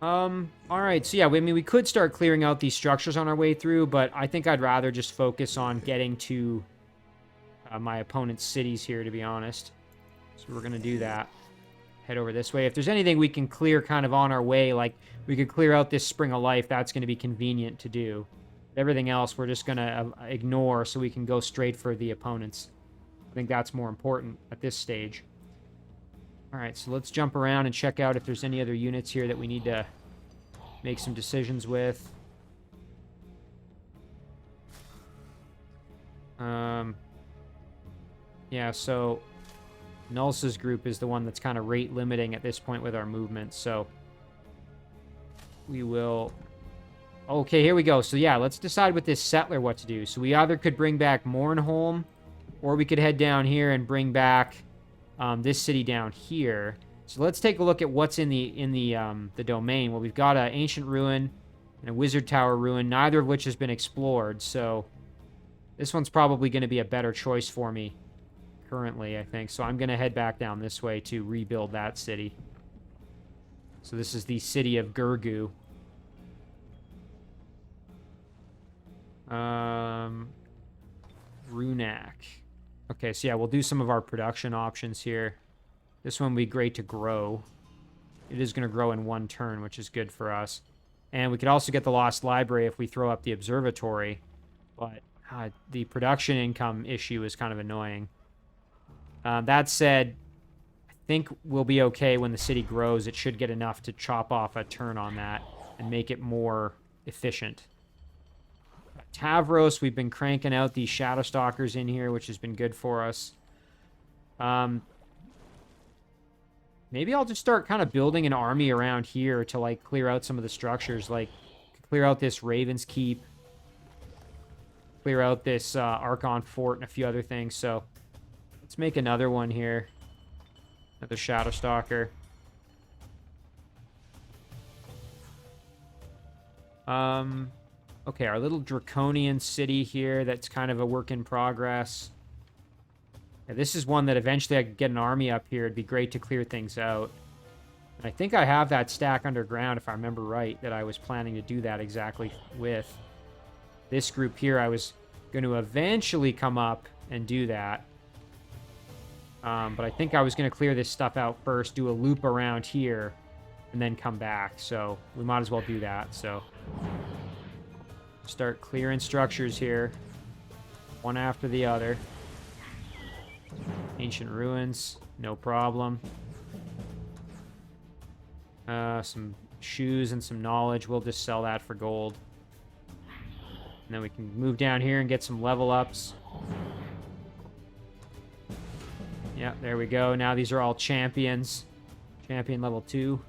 All right, so yeah, I mean, we could start clearing out these structures on our way through, but I think I'd rather just focus on getting to my opponent's cities here, to be honest. So we're going to do that. Head over this way. If there's anything we can clear kind of on our way, like we could clear out this Spring of Life, that's going to be convenient to do. Everything else we're just going to ignore so we can go straight for the opponents. I think that's more important at this stage. All right, so let's jump around and check out if there's any other units here that we need to make some decisions with. Yeah, so Gnulsa's group is the one that's kind of rate limiting at this point with our movements, so we will... Okay, here we go. So yeah, let's decide with this Settler what to do. So we either could bring back Mournholm, or we could head down here and bring back this city down here. So let's take a look at what's in the domain. Well, we've got an Ancient Ruin and a Wizard Tower Ruin, neither of which has been explored, so this one's probably going to be a better choice for me currently, I think. So I'm going to head back down this way to rebuild that city. So this is the city of Gurgu. Runak. Okay, so yeah, we'll do some of our production options here. This one would be great to grow. It is going to grow in one turn, which is good for us. And we could also get the Lost Library if we throw up the observatory. But the production income issue is kind of annoying. That said, I think we'll be okay when the city grows. It should get enough to chop off a turn on that and make it more efficient. Tavros, we've been cranking out these Shadow Stalkers in here, which has been good for us. Maybe I'll just start kind of building an army around here to, like, clear out some of the structures. Like, clear out this Raven's Keep. Clear out this Archon Fort and a few other things. So, let's make another one here. Another Shadow Stalker. Okay, our little Draconian city here, that's kind of a work in progress. Yeah, this is one that eventually I could get an army up here. It'd be great to clear things out. And I think I have that stack underground, if I remember right, that I was planning to do that exactly with. This group here, I was going to eventually come up and do that. But I think I was going to clear this stuff out first, do a loop around here, and then come back. So we might as well do that. So start clearing structures here, one after the other. Ancient ruins, no problem. Some shoes and some knowledge. We'll just sell that for gold. And then we can move down here and get some level ups. Yeah, there we go. Now these are all champions. Champion level 2.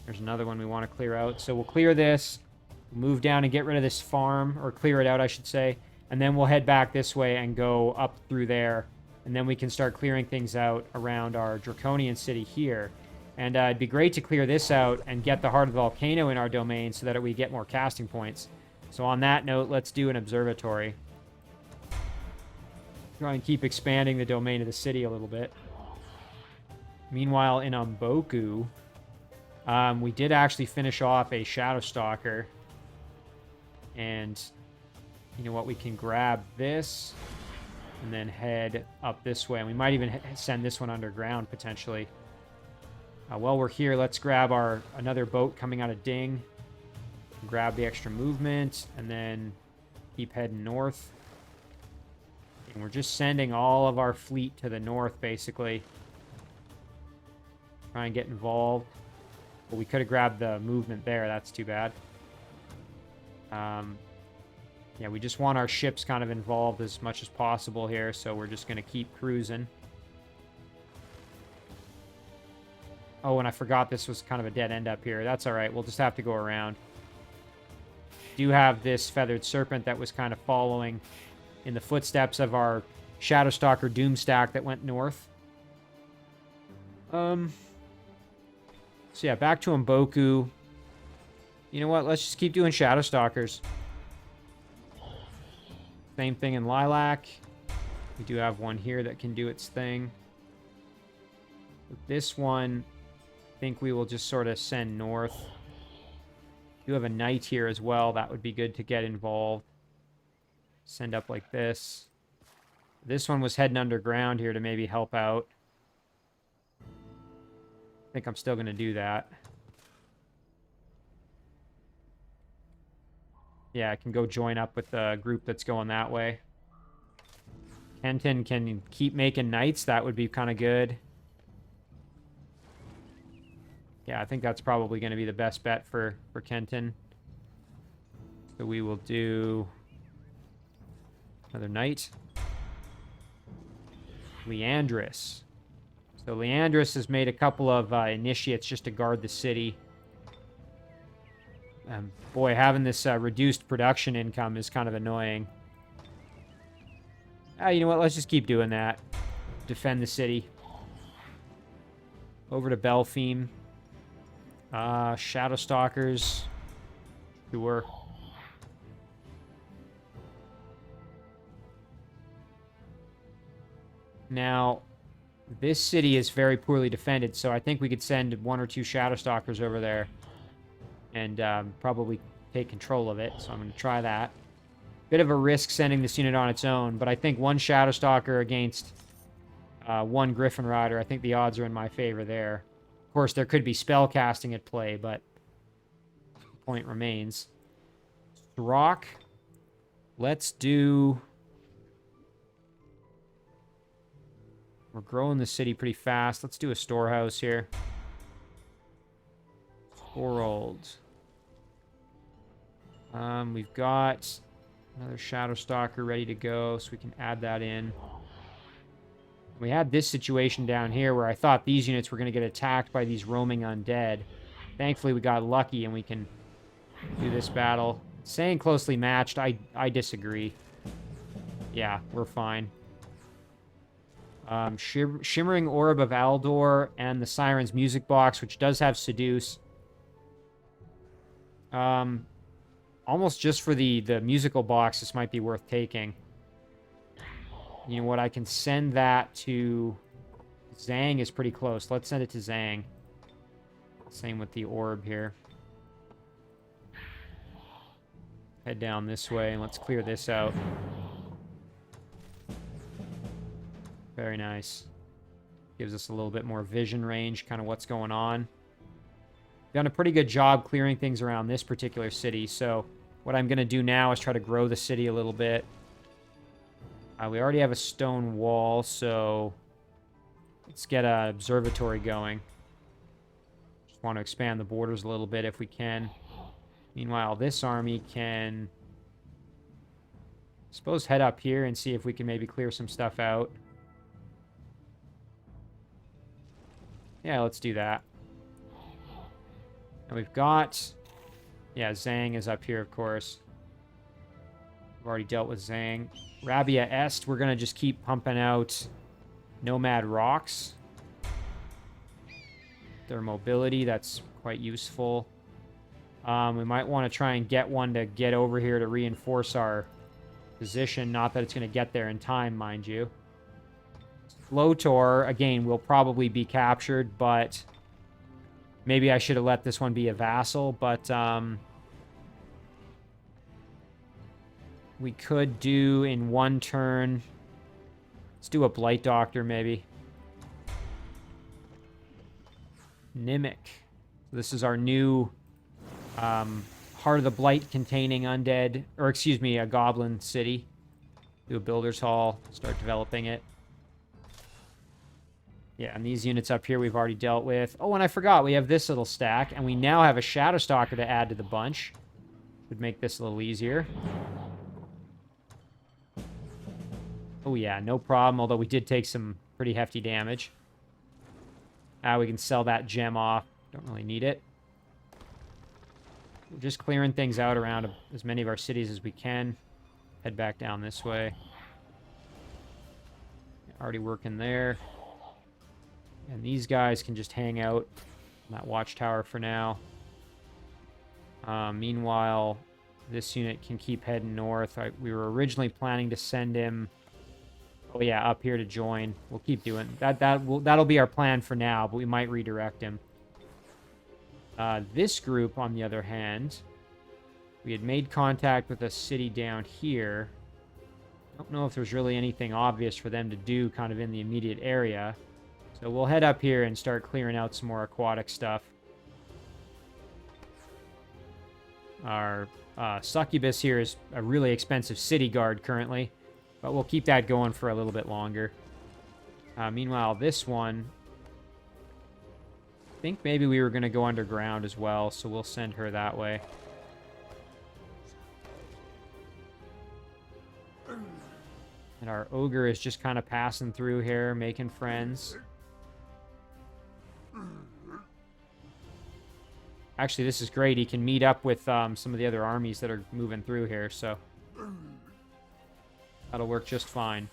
There's another one we want to clear out. So we'll clear this, move down and get rid of this farm, or clear it out, I should say. And then we'll head back this way and go up through there. And then we can start clearing things out around our Draconian city here. And it'd be great to clear this out and get the Heart of the Volcano in our domain so that we get more casting points. So on that note, let's do an observatory. Try and keep expanding the domain of the city a little bit. Meanwhile, in Umboku, we did actually finish off a Shadow Stalker. And you know what? We can grab this and then head up this way. And we might even send this one underground, potentially. While we're here, let's grab another boat coming out of Ding. Grab the extra movement, and then keep heading north. And we're just sending all of our fleet to the north, basically. Try and get involved. But we could have grabbed the movement there. That's too bad. Yeah, we just want our ships kind of involved as much as possible here, so we're just going to keep cruising. Oh, and I forgot this was kind of a dead end up here. That's all right. We'll just have to go around. Do have this Feathered Serpent that was kind of following in the footsteps of our Shadowstalker Doomstack that went north. So yeah, back to Umboku. You know what? Let's just keep doing Shadowstalkers. Same thing in Lilac. We do have one here that can do its thing. With this one, I think we will just sort of send north. We do have a knight here as well. That would be good to get involved. Send up like this. This one was heading underground here to maybe help out. I think I'm still going to do that. Yeah, I can go join up with the group that's going that way. Kenton can keep making knights. That would be kind of good. Yeah, I think that's probably going to be the best bet for Kenton. So we will do another knight. Leandris. So Leandris has made a couple of initiates just to guard the city. Boy, having this reduced production income is kind of annoying. You know what? Let's just keep doing that. Defend the city. Over to Belfime. Shadowstalkers. Sure. Now, this city is very poorly defended, so I think we could send 1 or 2 Shadowstalkers over there and probably take control of it. So I'm going to try that. Bit of a risk sending this unit on its own, but I think 1 Shadowstalker against 1 Griffin Rider, I think the odds are in my favor there. Of course, there could be spell casting at play, but the point remains. Rock. Let's do... We're growing the city pretty fast. Let's do a storehouse here. World. We've got another Shadowstalker ready to go, so we can add that in. We had this situation down here where I thought these units were going to get attacked by these roaming undead. Thankfully, we got lucky and we can do this battle. Saying closely matched, I disagree. Yeah, we're fine. Shimmering Orb of Aldor and the Siren's Music Box, which does have Seduce. Almost just for the musical box, this might be worth taking. You know what? I can send that to... Zhang is pretty close. Let's send it to Zhang. Same with the orb here. Head down this way, and let's clear this out. Very nice. Gives us a little bit more vision range, kind of what's going on. Done a pretty good job clearing things around this particular city, so what I'm going to do now is try to grow the city a little bit. We already have a stone wall, so let's get an observatory going. Just want to expand the borders a little bit if we can. Meanwhile, this army can, I suppose, head up here and see if we can maybe clear some stuff out. Yeah, let's do that. And we've got... Yeah, Zhang is up here, of course. We've already dealt with Zhang. Rabia Est, we're going to just keep pumping out Nomad Rocks. Their mobility, that's quite useful. We might want to try and get one to get over here to reinforce our position. Not that it's going to get there in time, mind you. Flotor, again, will probably be captured, but maybe I should have let this one be a vassal, but we could do in one turn. Let's do a Blight Doctor, maybe. Mimic. This is our new Heart of the Blight containing undead, or excuse me, a goblin city. Do a builder's hall, start developing it. Yeah, and these units up here we've already dealt with. Oh, and I forgot, we have this little stack, and we now have a Shadow Stalker to add to the bunch. Would make this a little easier. Oh yeah, no problem, although we did take some pretty hefty damage. We can sell that gem off. Don't really need it. We're just clearing things out around as many of our cities as we can. Head back down this way. Already working there. And these guys can just hang out in that watchtower for now. Meanwhile, this unit can keep heading north. We were originally planning to send him... Oh yeah, up here to join. We'll keep doing that. That'll be our plan for now, but we might redirect him. This group, on the other hand, we had made contact with a city down here. I don't know if there's really anything obvious for them to do kind of in the immediate area. So we'll head up here and start clearing out some more aquatic stuff. Our succubus here is a really expensive city guard currently. But we'll keep that going for a little bit longer. Meanwhile, this one... I think maybe we were going to go underground as well, so we'll send her that way. And our ogre is just kind of passing through here, making friends. Actually, this is great. He can meet up with some of the other armies that are moving through here, so... That'll work just fine.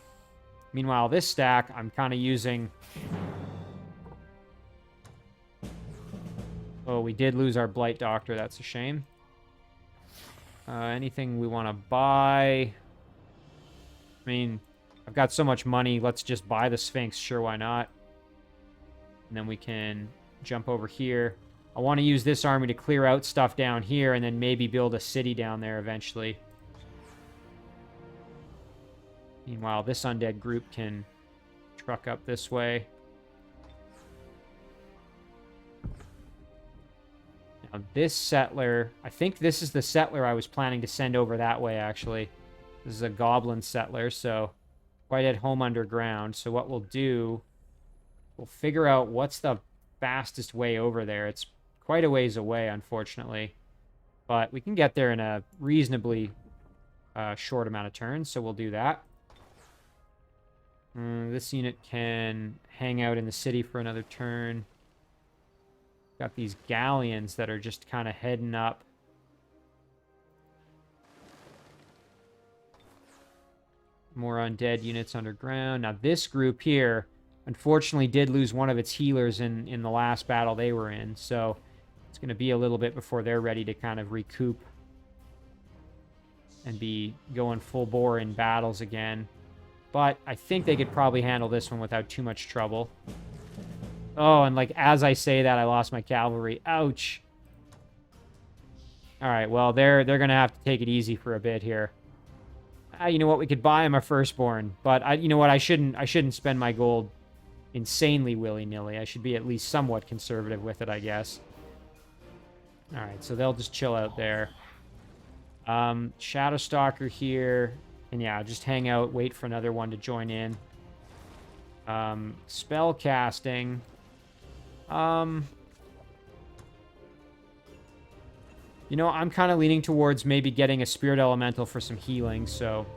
Meanwhile, this stack, I'm kind of using... Oh, we did lose our Blight Doctor. That's a shame. Anything we want to buy? I mean, I've got so much money. Let's just buy the Sphinx. Sure, why not? And then we can jump over here. I want to use this army to clear out stuff down here and then maybe build a city down there eventually. Meanwhile, this undead group can truck up this way. Now, this settler... I think this is the settler I was planning to send over that way, actually. This is a Goblin Settler, so quite at home underground. So what we'll do... We'll figure out what's the fastest way over there. It's quite a ways away, unfortunately. But we can get there in a reasonably short amount of turns, so we'll do that. This unit can hang out in the city for another turn. Got these galleons that are just kind of heading up. More undead units underground. Now this group here, unfortunately, did lose one of its healers in the last battle they were in. So it's going to be a little bit before they're ready to kind of recoup and be going full bore in battles again. But I think they could probably handle this one without too much trouble. Oh, and like as I say that, I lost my cavalry. Ouch. All right, well, they're going to have to take it easy for a bit here. You know what? We could buy him a firstborn, but you know what? I shouldn't spend my gold insanely willy-nilly. I should be at least somewhat conservative with it, I guess. All right, so they'll just chill out there. Shadow Stalker here. And yeah, just hang out, wait for another one to join in. Spell casting. You know, I'm kind of leaning towards maybe getting a Spirit Elemental for some healing, so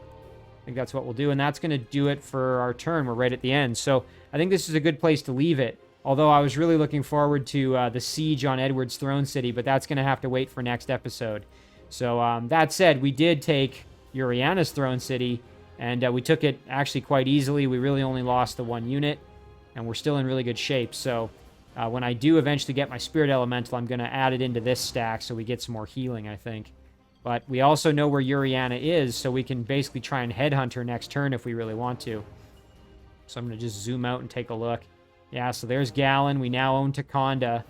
I think that's what we'll do. And that's going to do it for our turn. We're right at the end. So I think this is a good place to leave it. Although I was really looking forward to the siege on Edward's Throne City, but that's going to have to wait for next episode. So that said, we did take Iriana's Throne City, and we took it actually quite easily. We really only lost the one unit, and we're still in really good shape. So when I do eventually get my Spirit Elemental, I'm going to add it into this stack so we get some more healing, I think. But we also know where Iriana is, so we can basically try and headhunt her next turn if we really want to. So I'm going to just zoom out and take a look. Yeah, so there's Gallon. We now own Takonda.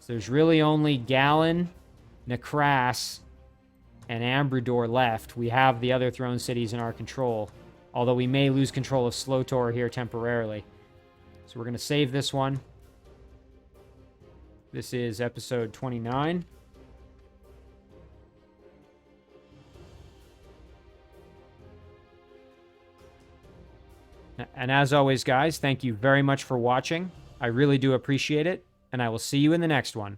So there's really only Gallon, Nekras, and Ambrador left. We have the other throne cities in our control, although we may lose control of Slotor here temporarily. So we're going to save this one. This is episode 29. And as always, guys, thank you very much for watching. I really do appreciate it, and I will see you in the next one.